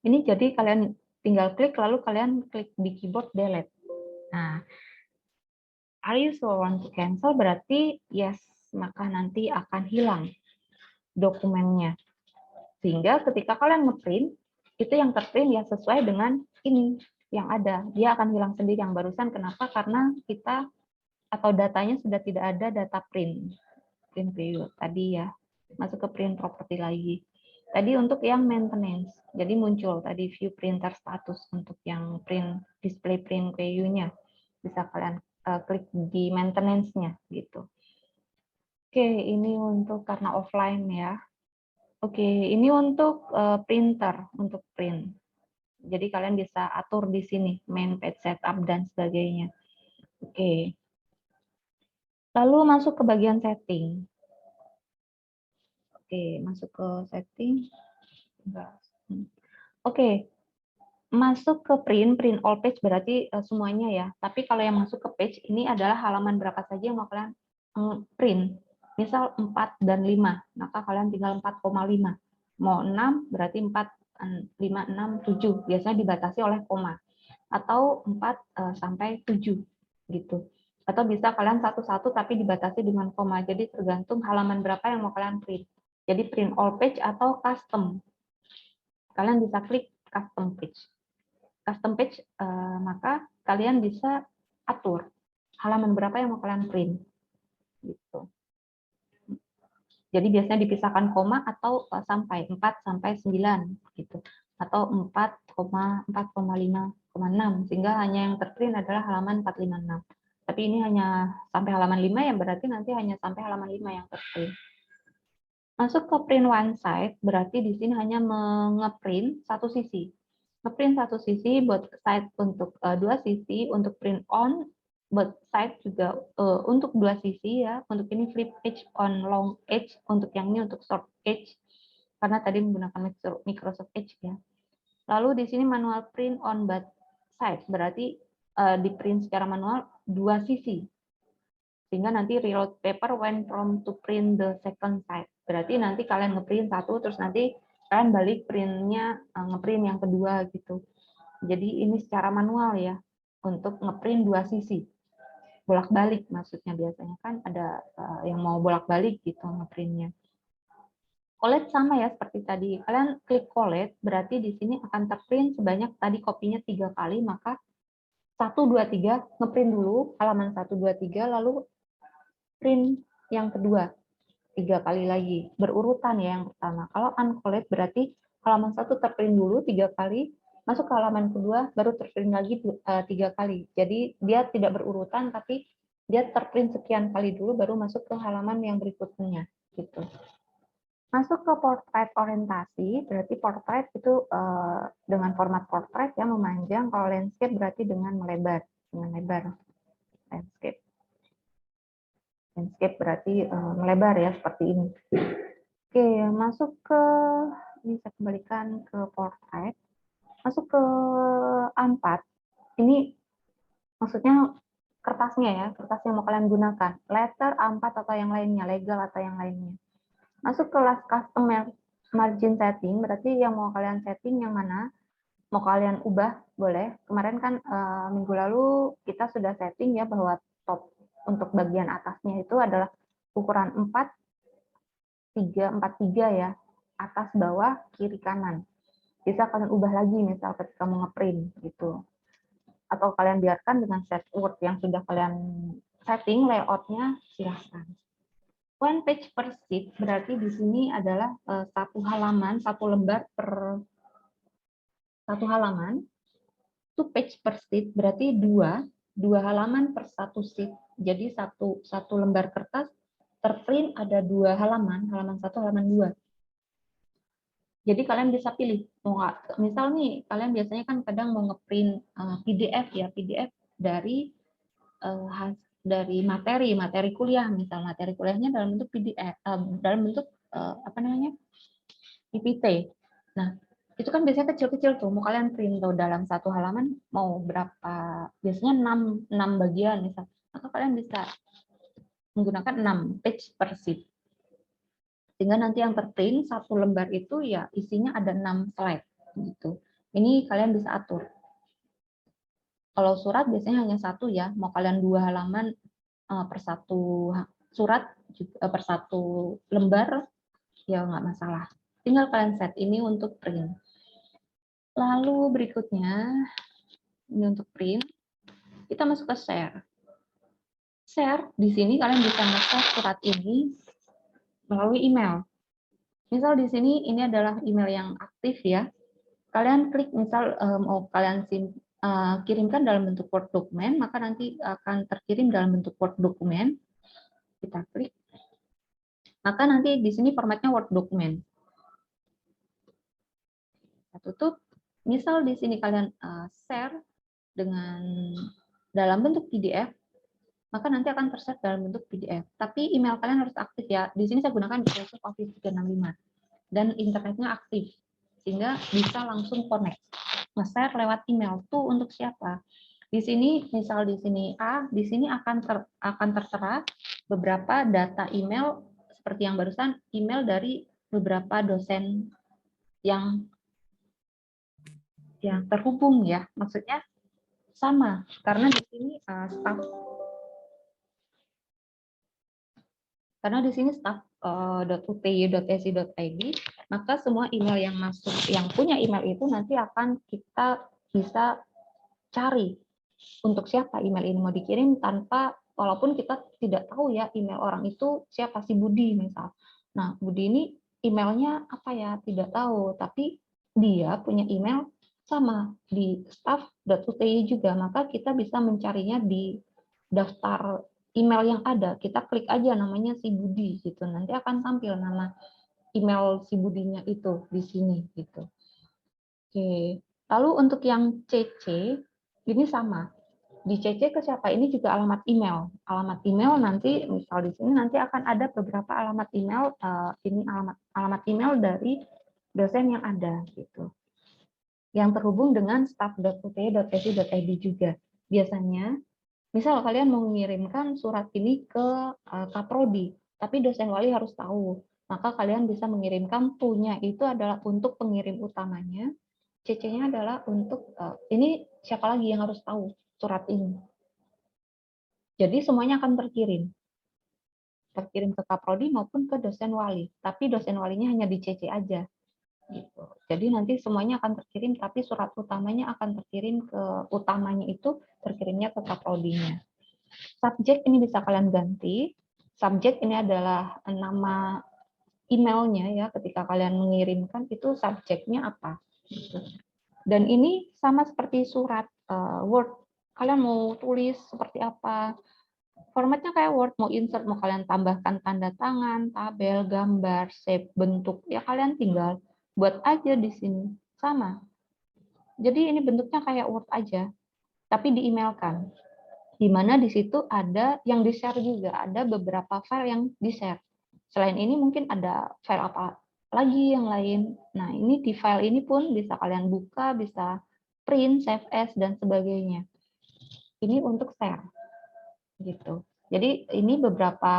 Ini jadi kalian tinggal klik, lalu kalian klik di keyboard delete. Nah, are you sure want to cancel? Berarti yes, maka nanti akan hilang dokumennya. Sehingga ketika kalian ngeprint, itu yang terprint ya sesuai dengan ini yang ada. Dia akan hilang sendiri yang barusan. Kenapa? Karena kita atau datanya sudah tidak ada data print. Print view tadi ya. Masuk ke print property lagi. Tadi untuk yang maintenance. Jadi muncul tadi view printer status untuk yang print display print view-nya. Bisa kalian klik di maintenance-nya gitu. Oke, ini untuk karena offline ya. Oke, ini untuk printer, untuk print. Jadi kalian bisa atur di sini, main page setup dan sebagainya. Oke. Lalu masuk ke bagian setting. Oke, masuk ke setting. Oke, masuk ke print all page berarti semuanya ya. Tapi kalau yang masuk ke page, ini adalah halaman berapa saja yang mau kalian print. Misal 4 dan 5, maka kalian tinggal 4,5. Mau 6, berarti 4, 5, 6, 7. Biasanya dibatasi oleh koma. Atau 4 sampai 7. Gitu. Atau bisa kalian satu-satu tapi dibatasi dengan koma. Jadi tergantung halaman berapa yang mau kalian print. Jadi print all page atau custom. Kalian bisa klik custom page. Custom page, maka kalian bisa atur halaman berapa yang mau kalian print. Gitu. Jadi biasanya dipisahkan koma atau sampai 4 sampai 9 gitu. Atau 4,5,6 sehingga hanya yang terprint adalah halaman 456. Tapi ini hanya sampai halaman 5 yang berarti nanti hanya sampai halaman 5 yang terprint. Masuk ke print one side berarti di sini hanya nge-print satu sisi. Nge-print satu sisi, both side untuk dua sisi, untuk print on both side juga untuk dua sisi ya. Untuk ini flip edge on long edge, untuk yang ini untuk short edge karena tadi menggunakan Microsoft Edge ya. Lalu di sini manual print on both side berarti di print secara manual dua sisi. Sehingga nanti reload paper when from to print the second side. Berarti nanti kalian ngeprint satu terus nanti kalian balik printnya ngeprint yang kedua gitu. Jadi ini secara manual ya untuk ngeprint dua sisi. Bolak-balik maksudnya biasanya kan ada yang mau bolak-balik gitu ngeprintnya. Collate sama ya seperti tadi. Kalian klik collate berarti di sini akan terprint sebanyak tadi kopinya 3 kali, maka 1, 2, 3 ngeprint dulu halaman 1, 2, 3 lalu print yang kedua 3 kali lagi berurutan ya yang pertama. Kalau uncollate berarti halaman 1 terprint dulu 3 kali, masuk ke halaman kedua baru terprint lagi 3 kali. Jadi dia tidak berurutan tapi dia terprint sekian kali dulu baru masuk ke halaman yang berikutnya gitu. Masuk ke portrait orientasi, berarti portrait itu dengan format portrait ya memanjang, kalau landscape berarti dengan melebar, landscape. Landscape berarti melebar ya seperti ini. Oke, masuk ke ini saya kembalikan ke portrait. Masuk ke A4. Ini maksudnya kertasnya ya, kertas yang mau kalian gunakan. Letter A4 atau yang lainnya, legal atau yang lainnya. Masuk ke last custom margin setting, berarti yang mau kalian setting yang mana? Mau kalian ubah, boleh. Kemarin kan minggu lalu kita sudah setting ya bahwa top untuk bagian atasnya itu adalah ukuran 4-3-4-3 ya. Atas, bawah, kiri, kanan. Bisa kalian ubah lagi misal ketika mau ngeprint gitu. Atau kalian biarkan dengan set word yang sudah kalian setting layoutnya, silahkan. One page per sheet berarti di sini adalah satu halaman, satu lembar per satu halaman. Two page per sheet berarti dua halaman per satu sheet. Jadi satu lembar kertas terprint ada 2 halaman, halaman 1, halaman 2. Jadi kalian bisa pilih, misal nih kalian biasanya kan kadang mau ngeprint PDF ya, PDF dari materi kuliah, misal materi kuliahnya dalam bentuk PDF, dalam bentuk apa namanya, PPT. Nah, itu kan biasanya kecil-kecil tuh, mau kalian print tuh dalam satu halaman mau berapa, biasanya 6 bagian misal, maka kalian bisa menggunakan 6 page per sheet. Sehingga nanti yang terprint satu lembar itu ya isinya ada 6 slide gitu. Ini kalian bisa atur. Kalau surat biasanya hanya 1 ya, mau kalian 2 halaman per satu surat per satu lembar ya nggak masalah. Tinggal kalian set ini untuk print. Lalu berikutnya ini untuk print, kita masuk ke share. Share di sini kalian bisa nge-share surat ini melalui email. Misal di sini ini adalah email yang aktif ya. Kalian klik misal mau kalian kirimkan dalam bentuk Word dokumen, maka nanti akan terkirim dalam bentuk Word dokumen. Kita klik. Maka nanti di sini formatnya Word dokumen. Kita tutup. Misal di sini kalian share dengan dalam bentuk PDF, maka nanti akan tershare dalam bentuk PDF. Tapi email kalian harus aktif ya. Di sini saya gunakan Microsoft Office 365 dan internetnya aktif sehingga bisa langsung connect. Nge-share lewat email tuh untuk siapa? Di sini misal di sini A, di sini akan tertera beberapa data email seperti yang barusan, email dari beberapa dosen yang terhubung ya. Maksudnya sama karena di sini staff .uty.ac.id, maka semua email yang masuk, yang punya email itu nanti akan kita bisa cari untuk siapa email ini mau dikirim tanpa, walaupun kita tidak tahu ya email orang itu siapa, si Budi misal. Nah, Budi ini emailnya apa ya, tidak tahu, tapi dia punya email sama di staff.uty juga, maka kita bisa mencarinya di daftar email yang ada, kita klik aja namanya si Budi gitu, nanti akan tampil nama email si Budinya itu di sini gitu. Oke, lalu untuk yang CC ini sama, di CC ke siapa, ini juga alamat email. Alamat email nanti misal di sini nanti akan ada beberapa alamat email, ini alamat email dari dosen yang ada gitu, yang terhubung dengan staff.uty.ac.id juga. Biasanya misal kalian mau mengirimkan surat ini ke Kaprodi, tapi dosen wali harus tahu. Maka kalian bisa mengirimkan to-nya itu adalah untuk pengirim utamanya, CC-nya adalah untuk ini siapa lagi yang harus tahu surat ini. Jadi semuanya akan terkirim ke Kaprodi maupun ke dosen wali. Tapi dosen walinya hanya di CC aja. Gitu. Jadi nanti semuanya akan terkirim, tapi surat utamanya akan terkirim ke utamanya itu terkirimnya ke Kaprodinya. Subjek ini bisa kalian ganti. Subjek ini adalah nama emailnya ya, ketika kalian mengirimkan itu subjeknya apa. Dan ini sama seperti surat Word. Kalian mau tulis seperti apa, Formatnya kayak Word, mau insert, mau kalian tambahkan tanda tangan, tabel, gambar, shape, bentuk, ya kalian tinggal buat aja di sini. Sama. Jadi ini bentuknya kayak Word aja, tapi di-emailkan. Di mana di situ ada yang di-share juga, ada beberapa file yang di-share. Selain ini mungkin ada file apa lagi yang lain. Nah, ini di file ini pun bisa kalian buka, bisa print, save as, dan sebagainya. Ini untuk share. Gitu. Jadi ini beberapa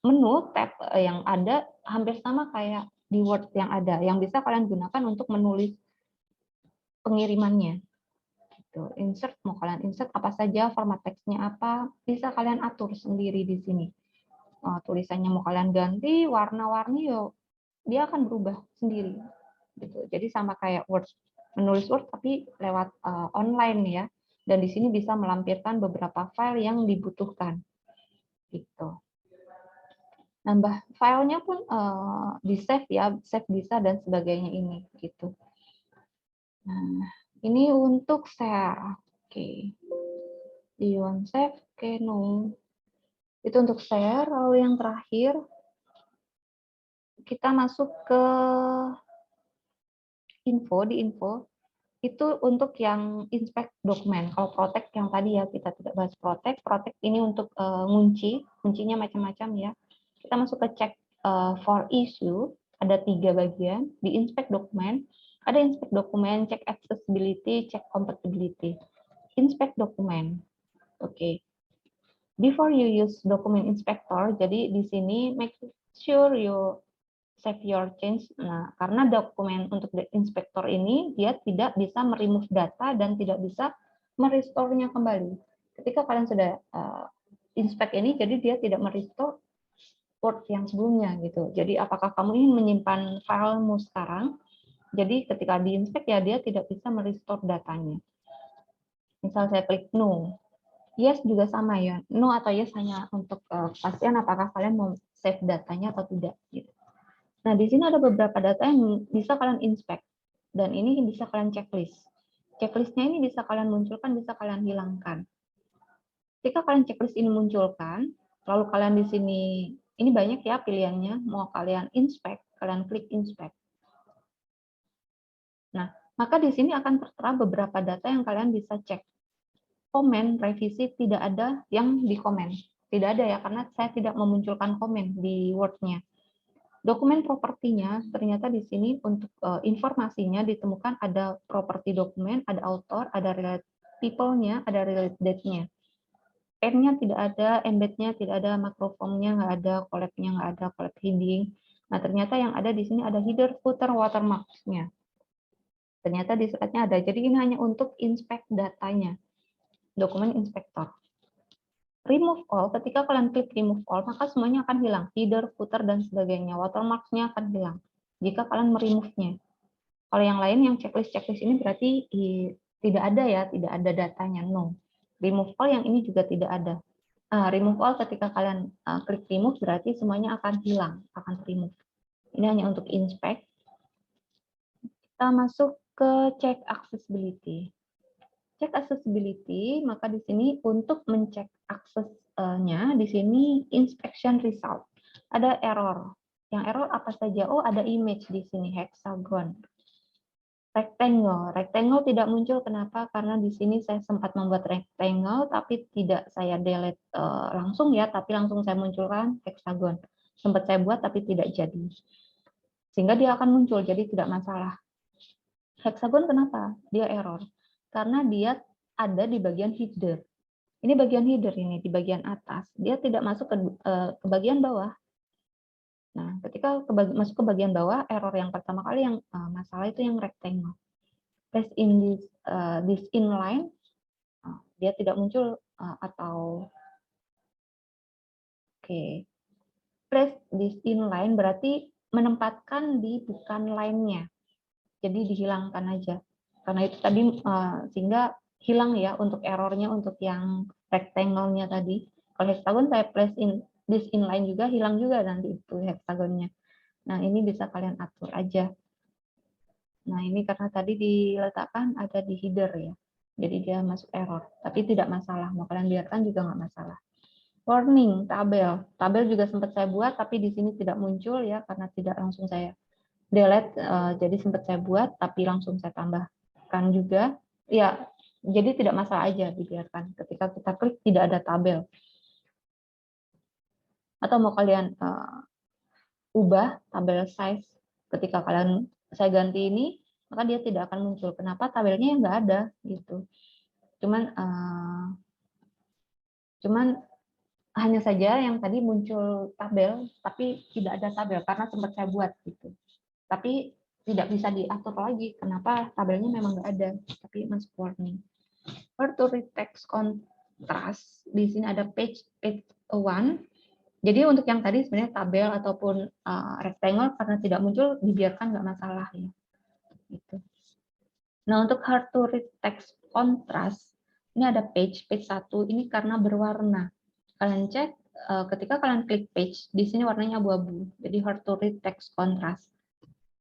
menu tab yang ada hampir sama kayak di Word yang ada, yang bisa kalian gunakan untuk menulis pengirimannya. Gitu. Insert, mau kalian insert apa saja, format teksnya apa, bisa kalian atur sendiri di sini. Tulisannya mau kalian ganti, warna-warni, dia akan berubah sendiri. Gitu. Jadi sama kayak Word, menulis Word tapi lewat online ya. Dan di sini bisa melampirkan beberapa file yang dibutuhkan. Gitu. Nambah filenya pun di save ya, save bisa dan sebagainya ini gitu. Nah, ini untuk share. Oke. Do you want save? Oke, no. Itu untuk share. Lalu yang terakhir kita masuk ke info, di info itu untuk yang inspect dokumen. Kalau protect yang tadi ya kita tidak bahas protect. Protect ini untuk ngunci, kuncinya macam-macam ya. Kita masuk ke check for issue, ada 3 bagian. Di inspect dokumen, ada inspect dokumen, check accessibility, check compatibility. Inspect dokumen. Oke. Before you use document inspector, jadi di sini make sure you save your change. Nah, karena dokumen untuk inspektor ini dia tidak bisa meremove data dan tidak bisa merestore-nya kembali. Ketika kalian sudah inspect ini, jadi dia tidak merestore Word yang sebelumnya gitu. Jadi apakah kamu ingin menyimpan filemu sekarang? Jadi ketika diinspect ya dia tidak bisa merestore datanya. Misal saya klik no. Yes juga sama ya. No atau yes hanya untuk kepastian apakah kalian mau save datanya atau tidak gitu. Nah, di sini ada beberapa data yang bisa kalian inspect. Dan ini bisa kalian checklist. Checklistnya ini bisa kalian munculkan, bisa kalian hilangkan. Ketika kalian checklist ini munculkan, lalu kalian di sini, ini banyak ya pilihannya, mau kalian inspect, kalian klik inspect. Nah, maka di sini akan tertera beberapa data yang kalian bisa cek. Komen, revisi, tidak ada yang dikomen. Tidak ada ya, karena saya tidak memunculkan komen di Word-nya. Dokumen propertinya ternyata di sini untuk informasinya ditemukan ada properti dokumen, ada author, ada relate people-nya, ada relate date-nya. Pen-nya tidak ada, embed-nya tidak ada, macroform-nya nggak ada, collab-nya nggak ada, collab heading. Nah, ternyata yang ada di sini ada header, footer, watermark-nya. Ternyata di slide-nya ada. Jadi ini hanya untuk inspect datanya. Dokumen inspektor. Remove all, ketika kalian klik remove all, maka semuanya akan hilang. Header, footer, dan sebagainya. Watermark-nya akan hilang jika kalian meremove-nya. Kalau yang lain, yang checklist-checklist ini berarti tidak ada ya, tidak ada datanya, no. Remove all yang ini juga tidak ada. Remove all ketika kalian klik remove berarti semuanya akan hilang, akan remove. Ini hanya untuk inspect. Kita masuk ke check accessibility. Cek accessibility, maka di sini untuk mencek aksesnya, di sini inspection result. Ada error. Yang error apa saja? Oh, ada image di sini, hexagon. Rectangle. Rectangle tidak muncul, kenapa? Karena di sini saya sempat membuat rectangle, tapi tidak saya delete langsung ya, tapi langsung saya munculkan hexagon. Sempat saya buat, tapi tidak jadi. Sehingga dia akan muncul, jadi tidak masalah. Hexagon kenapa? Dia error. Karena dia ada di bagian header. Ini bagian header ini, di bagian atas. Dia tidak masuk ke bagian bawah. Nah, ketika masuk ke bagian bawah, error yang pertama kali yang masalah itu yang rectangle. Place in this inline, dia tidak muncul atau place this inline berarti menempatkan di bukan line-nya. Jadi dihilangkan aja. Karena itu tadi sehingga hilang ya untuk errornya untuk yang rectangle-nya tadi. Kalau hexagon saya place in this inline juga hilang juga nanti itu hexagonnya. Nah, ini bisa kalian atur aja. Nah, ini karena tadi diletakkan ada di header ya. jadi dia masuk error. Tapi tidak masalah, mau kalian biarkan juga nggak masalah. Warning, tabel. Tabel juga sempat saya buat, tapi di sini tidak muncul ya, karena tidak langsung saya delete. Jadi sempat saya buat, tapi langsung saya tambahkan juga. Ya, jadi tidak masalah aja dibiarkan. Ketika kita klik tidak ada tabel. Atau mau kalian ubah tabel size, ketika saya ganti ini, maka dia tidak akan muncul. Kenapa? Tabelnya yang nggak ada gitu. Cuman hanya saja yang tadi muncul tabel, tapi tidak ada tabel karena sempat saya buat gitu. Tapi tidak bisa diatur lagi. Kenapa? Tabelnya memang nggak ada, tapi masuk warning. Where to read text contrast. Di sini ada page 1. Jadi untuk yang tadi sebenarnya tabel ataupun rectangle karena tidak muncul dibiarkan nggak masalah ya. Gitu. Nah untuk hard to read text contrast ini ada page 1 ini karena berwarna. Kalian cek ketika kalian klik page di sini warnanya abu-abu. Jadi hard to read text contrast.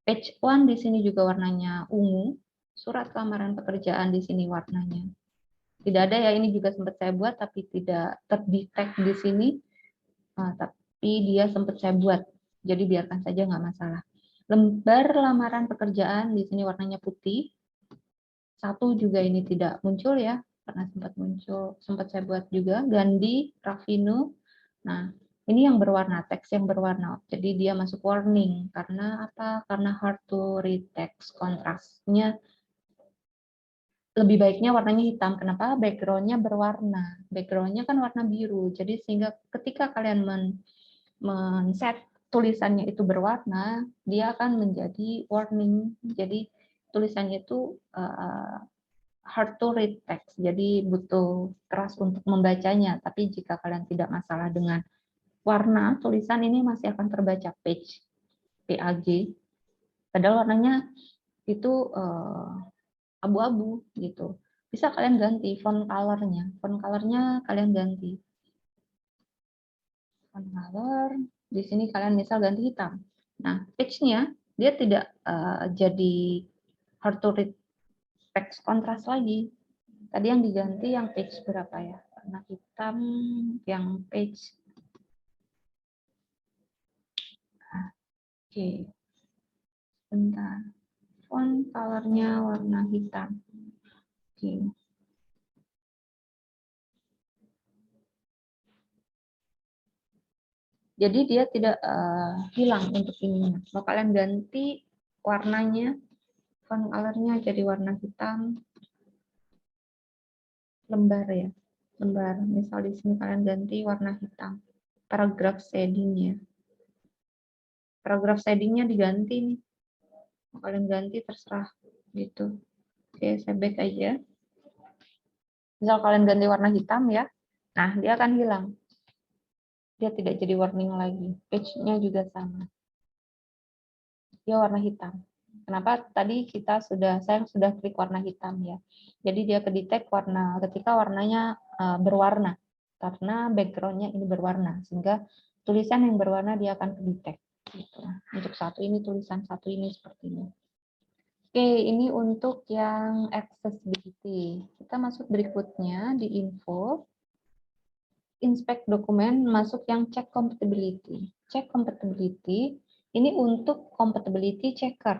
Page 1 di sini juga warnanya ungu. Surat lamaran pekerjaan di sini warnanya tidak ada ya, ini juga sempat saya buat tapi tidak terdetek di sini. Tapi dia sempat saya buat, jadi biarkan saja nggak masalah. Lembar lamaran pekerjaan di sini warnanya putih. 1 juga ini tidak muncul ya, karena sempat muncul, sempat saya buat juga. Gandhi, Raffino. Nah, ini yang berwarna, teks yang berwarna. Jadi dia masuk warning karena apa? Karena hard to read text, kontrasnya lebih baiknya warnanya hitam. Kenapa? Background-nya berwarna. Background-nya kan warna biru. Jadi sehingga ketika kalian men-set tulisannya itu berwarna, dia akan menjadi warning. Jadi tulisannya itu hard to read text. Jadi butuh keras untuk membacanya. Tapi jika kalian tidak masalah dengan warna, tulisan ini masih akan terbaca page PAG. Padahal warnanya itu abu-abu gitu. Bisa kalian ganti font color-nya. Font color-nya kalian ganti. Font color, di sini kalian misal ganti hitam. Nah, page-nya dia tidak jadi hard to read text kontras lagi. Tadi yang diganti yang page berapa ya? Warna hitam yang page. Oke. Bentar. Font color-nya warna hitam. Oke. Jadi dia tidak hilang untuk ininya. Mau kalian ganti warnanya, font color-nya jadi warna hitam, lembar ya, lembar. Misal di sini kalian ganti warna hitam. Paragraph shading-nya. Paragraph shading-nya diganti nih. Mau kalian ganti terserah gitu. Oke, saya back aja. Misal kalian ganti warna hitam ya, nah dia akan hilang. Dia tidak jadi warning lagi. Page-nya juga sama. Dia warna hitam. Kenapa? Tadi saya sudah klik warna hitam ya. Jadi dia kedetek warna ketika warnanya berwarna. Karena background-nya ini berwarna. Sehingga tulisan yang berwarna dia akan kedetek. Gitu. Untuk satu ini, tulisan satu ini seperti ini. Oke, ini untuk yang accessibility. Kita masuk berikutnya di info. Inspect dokumen, masuk yang check compatibility. Check compatibility ini untuk compatibility checker.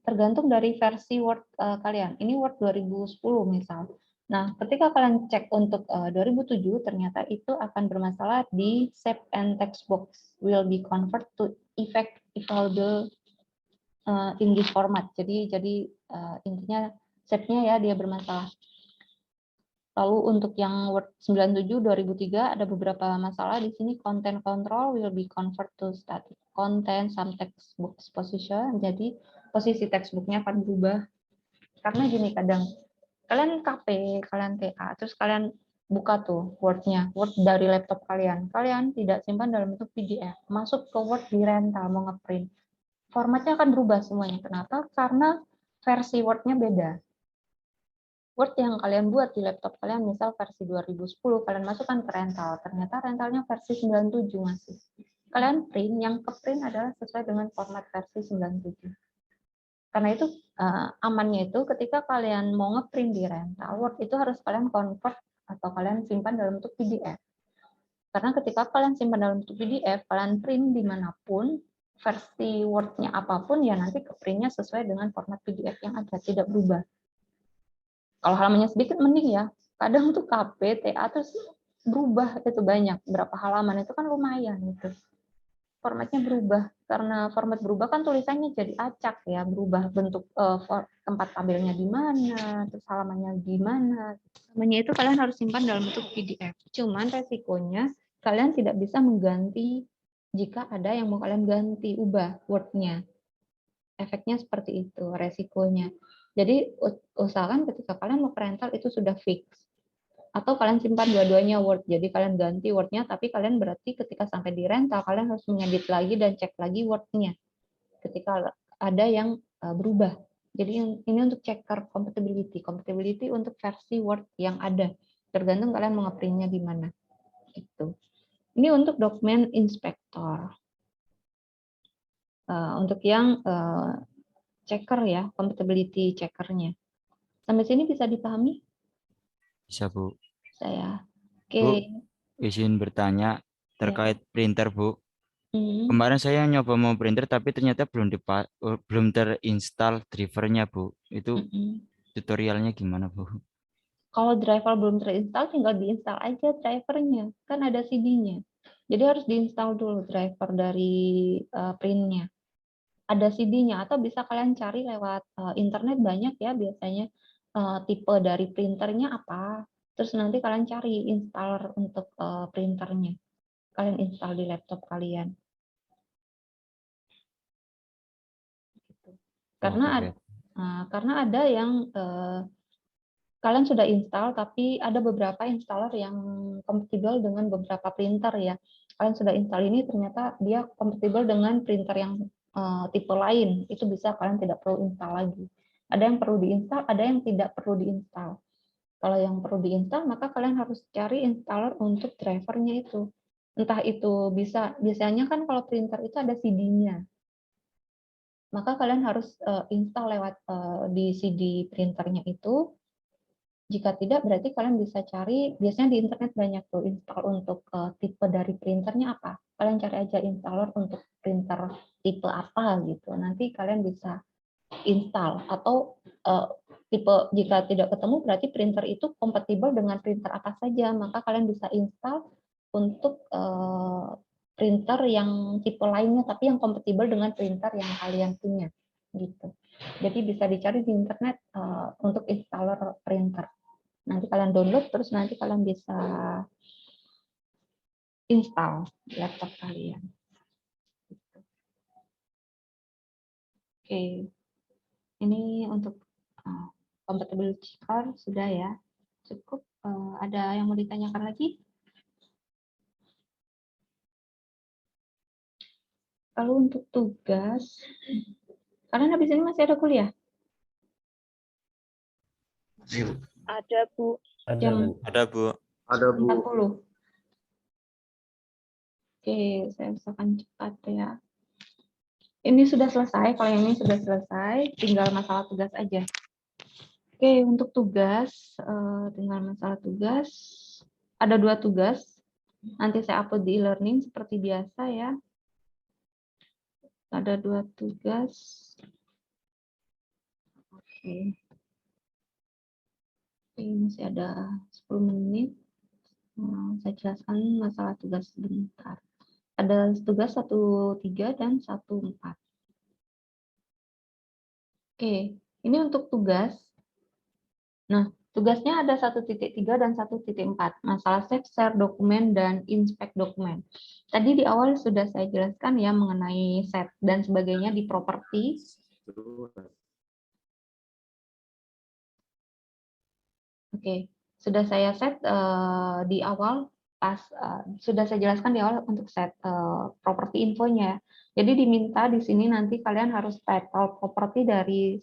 Tergantung dari versi Word kalian. Ini Word 2010 misal. Nah, ketika kalian cek untuk 2007, ternyata itu akan bermasalah di shape and text box will be convert to effect evaluable in this format. Jadi intinya shape-nya ya dia bermasalah. Lalu untuk yang Word 97 2003 ada beberapa masalah di sini. Content control will be convert to static content some textbook position. Jadi posisi textbooknya akan berubah. Karena gini kadang kalian KP, kalian TA, terus kalian buka tuh Word-nya, Word dari laptop kalian. Kalian tidak simpan dalam bentuk PDF. Masuk ke Word di rental mau ngeprint. Formatnya akan berubah semuanya. Kenapa? Karena versi Word-nya beda. Word yang kalian buat di laptop kalian, misal versi 2010, kalian masukkan ke rental. Ternyata rentalnya versi 97 masih. Kalian print, yang ke print adalah sesuai dengan format versi 97. Karena itu amannya itu ketika kalian mau ngeprint di rental Word itu harus kalian convert atau kalian simpan dalam bentuk PDF. Karena ketika kalian simpan dalam bentuk PDF, kalian print dimanapun, versi Word-nya apapun, ya nanti ke-print-nya sesuai dengan format PDF yang ada, tidak berubah. Kalau halamannya sedikit mending ya, kadang tuh KP, TA, terus berubah itu banyak, berapa halaman itu kan lumayan gitu. Formatnya berubah, karena format berubah kan tulisannya jadi acak ya, berubah bentuk tempat tabelnya di mana, terus halamannya gimana. Namanya itu kalian harus simpan dalam bentuk PDF. Cuman resikonya kalian tidak bisa mengganti jika ada yang mau kalian ganti, ubah Word-nya. Efeknya seperti itu, resikonya. Jadi usahakan ketika kalian mau rental itu sudah fix. Atau kalian simpan dua-duanya Word. Jadi kalian ganti Word-nya, tapi kalian berarti ketika sampai di rental, kalian harus mengedit lagi dan cek lagi Word-nya. Ketika ada yang berubah. Jadi ini untuk checker compatibility. Compatibility untuk versi Word yang ada. Tergantung kalian mau nge-print-nya di mana. Gitu. Ini untuk dokumen inspektor. Untuk yang checker ya, compatibility checkernya. Sampai sini bisa dipahami? Bisa, Bu. Saya. Bu, Oke. izin bertanya terkait printer, Bu. Hmm. Kemarin saya nyoba mau printer tapi ternyata belum terinstall drivernya, Bu. Itu tutorialnya gimana, Bu? Kalau driver belum terinstall, tinggal diinstal aja drivernya. Kan ada CD-nya. Jadi harus diinstal dulu driver dari printnya. Ada CD-nya, atau bisa kalian cari lewat internet, banyak ya biasanya tipe dari printernya apa. Terus nanti kalian cari installer untuk printernya. Kalian install di laptop kalian. Karena ada yang kalian sudah install, tapi ada beberapa installer yang kompatibel dengan beberapa printer ya. Kalian sudah install ini, ternyata dia kompatibel dengan printer yang tipe lain. Itu bisa kalian tidak perlu install lagi. Ada yang perlu diinstal, ada yang tidak perlu diinstal. Kalau yang perlu diinstal, maka kalian harus cari installer untuk drivernya itu. Entah itu biasanya kan kalau printer itu ada CD-nya. Maka kalian harus install lewat di CD printernya itu. Jika tidak, berarti kalian bisa cari, biasanya di internet banyak tuh install untuk tipe dari printernya apa. Kalian cari aja installer untuk printer tipe apa gitu. Nanti kalian bisa install. Atau tipe, jika tidak ketemu, berarti printer itu kompatibel dengan printer apa saja. Maka kalian bisa install untuk printer yang tipe lainnya, tapi yang kompatibel dengan printer yang kalian punya. Gitu. Jadi bisa dicari di internet untuk installer printer. Nanti kalian download, terus nanti kalian bisa install di laptop kalian. Oke, ini untuk compatibility checker sudah ya, cukup. Ada yang mau ditanyakan lagi? Lalu untuk tugas, kalian habis ini masih ada kuliah? Ada, Bu. Jam Ada, Bu. 40. Oke, saya usahakan cepat ya. Ini sudah selesai, kalau yang ini sudah selesai, tinggal masalah tugas aja. Oke, untuk tugas, tinggal masalah tugas. Ada 2 tugas. Nanti saya upload di e-learning seperti biasa ya. Ada 2 tugas. Oke. Ini masih ada 10 menit. Saya jelaskan masalah tugas sebentar. Ada tugas 1.3 dan 1.4. Oke, ini untuk tugas. Nah, tugasnya ada 1.3 dan 1.4. Masalah save, share dokumen, dan inspect dokumen. Tadi di awal sudah saya jelaskan ya mengenai set dan sebagainya di properti. Oke, sudah saya set di awal, sudah saya jelaskan di awal untuk set properti infonya. Jadi diminta di sini nanti kalian harus title properti dari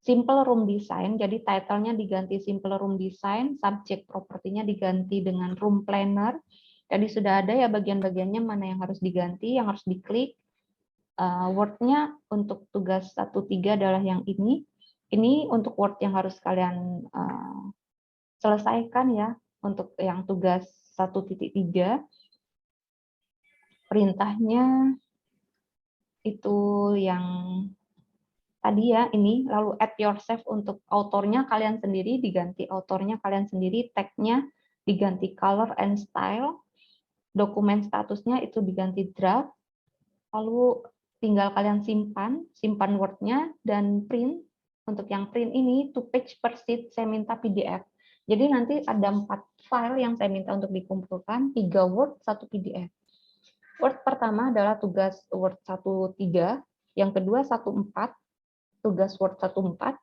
Simple Room Design, jadi title-nya diganti Simple Room Design, subject propertinya diganti dengan Room Planner. Tadi sudah ada ya bagian-bagiannya mana yang harus diganti, yang harus diklik. Word-nya untuk tugas 1.3 adalah yang ini. Ini untuk Word yang harus kalian selesaikan ya. Untuk yang tugas 1.3, perintahnya itu yang tadi ya, ini. Lalu add yourself untuk autornya kalian sendiri, diganti autornya kalian sendiri, tag-nya diganti color and style, dokumen statusnya itu diganti draft, lalu tinggal kalian simpan Word-nya, dan print. Untuk yang print ini 2 page per sheet saya minta PDF. Jadi nanti ada 4 file yang saya minta untuk dikumpulkan, 3 Word, 1 PDF. Word pertama adalah tugas Word 1.3, yang kedua 1.4, tugas Word 1.4,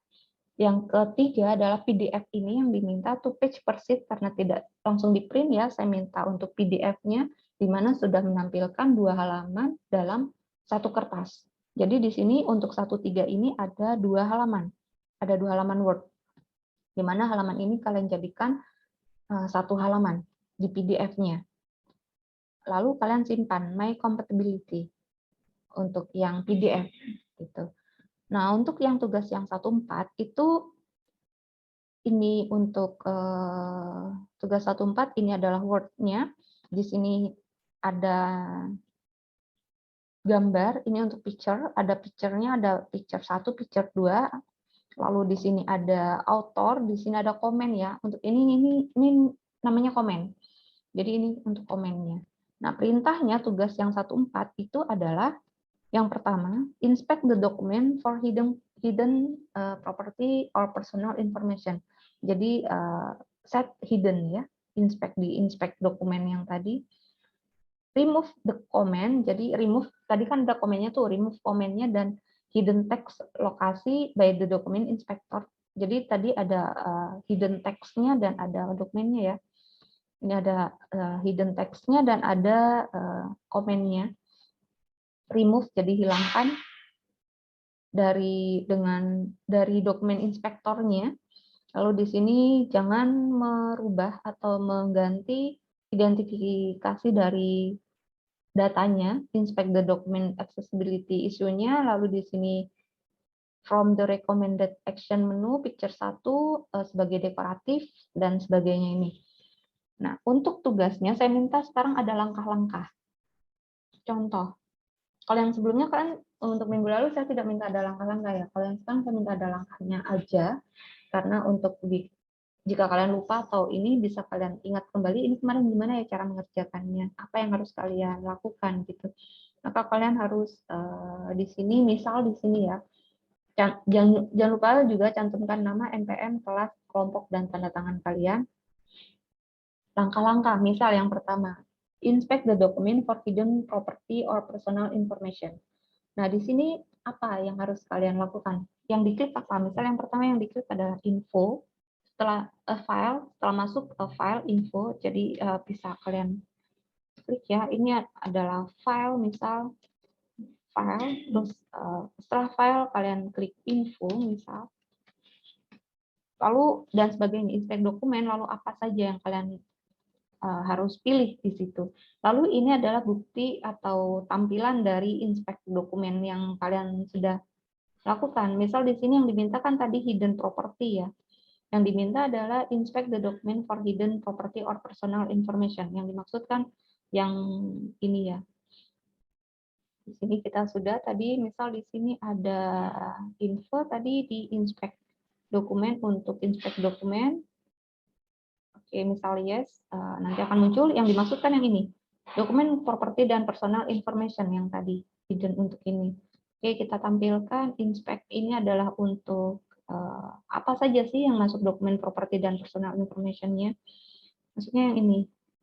yang ketiga adalah PDF ini yang diminta 2 page per sheet karena tidak langsung di print ya, saya minta untuk PDF-nya di mana sudah menampilkan 2 halaman dalam 1 kertas. Jadi di sini untuk 1.3 ini ada 2 halaman. Ada 2 halaman Word. Di mana halaman ini kalian jadikan 1 halaman di PDF-nya. Lalu kalian simpan my compatibility untuk yang PDF gitu. Nah, untuk yang tugas yang 1.4 itu ini untuk tugas 1.4 ini adalah Word-nya. Di sini ada gambar, ini untuk picture, ada picture-nya, ada picture 1, picture 2. Lalu di sini ada author, di sini ada komen ya. Untuk ini namanya komen. Jadi ini untuk komennya. Nah, perintahnya tugas yang 1.4 itu adalah yang pertama, inspect the document for hidden property or personal information. Jadi set hidden ya, inspect dokumen yang tadi. Remove the comment, jadi remove tadi kan ada komennya tuh, remove komennya dan hidden text lokasi by the document inspector. Jadi tadi ada hidden text-nya dan ada dokumennya ya. Ini ada hidden text-nya dan ada komennya. Remove jadi hilangkan dari dokumen inspektornya. Lalu di sini jangan merubah atau mengganti identifikasi dari datanya, inspect the document accessibility issue-nya. Lalu di sini from the recommended action menu picture 1 sebagai dekoratif dan sebagainya ini. Nah, untuk tugasnya saya minta sekarang ada langkah-langkah. Contoh. Kalau yang sebelumnya kan untuk minggu lalu saya tidak minta ada langkah-langkah ya. Kalau yang sekarang saya minta ada langkahnya aja. Karena untuk jika kalian lupa atau ini bisa kalian ingat kembali ini kemarin gimana ya cara mengerjakannya, apa yang harus kalian lakukan gitu. Maka kalian harus di sini, misal di sini ya, jangan lupa juga cantumkan nama, NPM, kelas, kelompok, dan tanda tangan kalian. Langkah-langkah, misal yang pertama, inspect the document for hidden property or personal information. Nah, di sini apa yang harus kalian lakukan? Yang diklik apa? Misal yang pertama yang diklik adalah info. Setelah file, setelah masuk ke file info, jadi bisa kalian klik ya. Ini adalah file, misal file, terus setelah file kalian klik info, misal. Lalu dan sebagainya, inspect dokumen, lalu apa saja yang kalian harus pilih di situ. Lalu ini adalah bukti atau tampilan dari inspect dokumen yang kalian sudah lakukan. Misal di sini yang dimintakan tadi hidden property ya. Yang diminta adalah inspect the document for hidden property or personal information. Yang dimaksudkan yang ini ya. Di sini kita sudah tadi misal di sini ada info tadi di inspect dokumen untuk inspect dokumen. Oke, misal yes, nanti akan muncul yang dimaksudkan yang ini. Dokumen properti dan personal information yang tadi, hidden untuk ini. Oke, kita tampilkan inspect ini adalah untuk apa saja sih yang masuk dokumen properti dan personal information-nya. Maksudnya yang ini.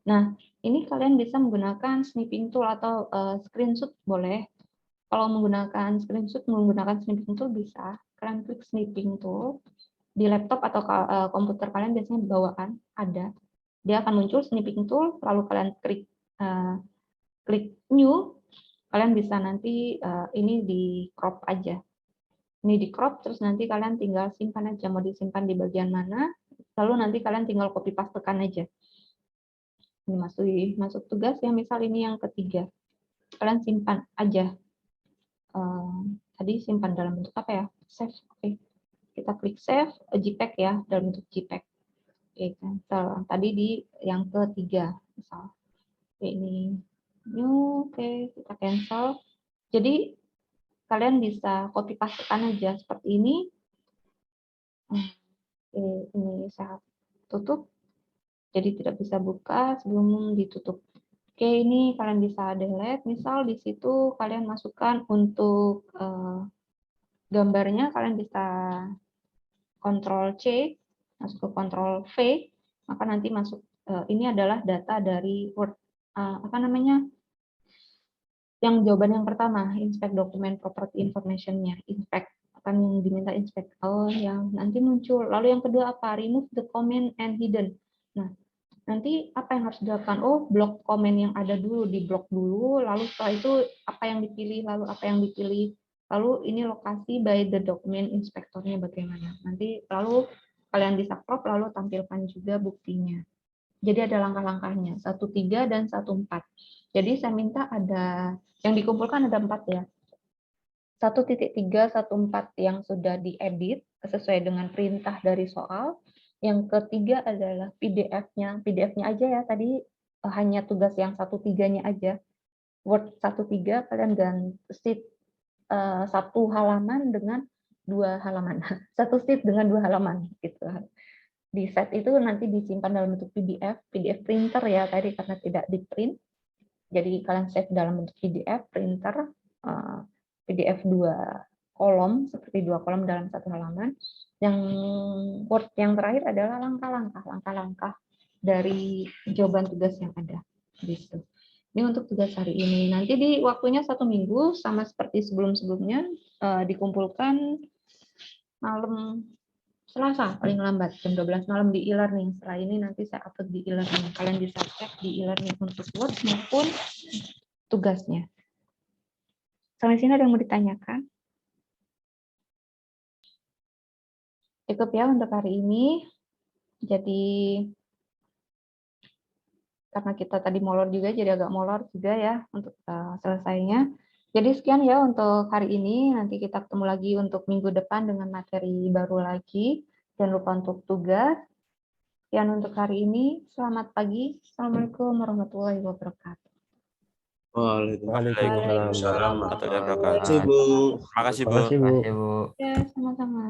Nah, ini kalian bisa menggunakan snipping tool atau screenshot boleh. Kalau menggunakan screenshot, menggunakan snipping tool bisa. Kalian klik snipping tool. Di laptop atau komputer kalian biasanya bawaan ada, dia akan muncul snipping tool, lalu kalian klik new, kalian bisa nanti ini di crop aja, ini di crop, terus nanti kalian tinggal simpan aja mau disimpan di bagian mana, lalu nanti kalian tinggal copy pastekan aja. Ini masuk tugas yang misal ini yang ketiga, kalian simpan aja tadi simpan dalam bentuk apa ya? Save. Oke. Kita klik save JPEG ya, dalam bentuk JPEG. Oke, cancel. Tadi di yang ketiga, misal. Oke, ini new. Oke, kita cancel. Jadi kalian bisa copy pastekan aja seperti ini. Ini saya tutup. Jadi tidak bisa buka sebelum ditutup. Oke, ini kalian bisa delete. Misal di situ kalian masukkan untuk gambarnya, kalian bisa Ctrl C, masuk ke Ctrl V, maka nanti masuk. Ini adalah data dari Word. Apa namanya? Yang jawaban yang pertama, inspect dokumen property information-nya, inspect akan yang diminta inspect. Oh, yang nanti muncul. Lalu yang kedua apa? Remove the comment and hidden. Nah, nanti apa yang harus dilakukan? Oh, blok komen yang ada dulu, diblok dulu, lalu setelah itu apa yang dipilih, lalu apa yang dipilih, lalu ini lokasi by the document inspektornya bagaimana. Nanti lalu kalian bisa crop, lalu tampilkan juga buktinya. Jadi ada langkah-langkahnya, 1.3 dan 1.4. Jadi saya minta ada, yang dikumpulkan ada 4 ya. 1.3, 1.4 yang sudah diedit sesuai dengan perintah dari soal. Yang ketiga adalah PDF-nya. PDF-nya aja ya, tadi hanya tugas yang 1.3-nya aja. Word 1.3 kalian ganti satu halaman dengan 2 halaman. Satu sheet dengan 2 halaman gitu. Di set itu nanti disimpan dalam bentuk PDF printer ya tadi karena tidak di print. Jadi kalian save dalam bentuk PDF printer, PDF 2 kolom, seperti 2 kolom dalam 1 halaman. Yang Word yang terakhir adalah langkah-langkah dari jawaban tugas yang ada. Gitu. Ini untuk tugas hari ini. Nanti di waktunya 1 minggu, sama seperti sebelum-sebelumnya, dikumpulkan malam Selasa, paling lambat, jam 12 malam di e-learning. Setelah ini nanti saya upload di e-learning. Kalian bisa cek di e-learning untuk Word maupun tugasnya. Sampai sini ada yang mau ditanyakan? Cukup ya untuk hari ini. Jadi karena kita tadi molor juga, jadi agak molor juga ya untuk selesainya. Jadi sekian ya untuk hari ini. Nanti kita ketemu lagi untuk minggu depan dengan materi baru lagi. Jangan lupa untuk tugas. Sekian untuk hari ini. Selamat pagi. Assalamualaikum warahmatullahi wabarakatuh. Waalaikumsalam. Waalaikumsalam warahmatullahi Terima wabarakatuh. kasih, Bu. Terima kasih, Bu. Makasih, Bu. Ya, sama-sama.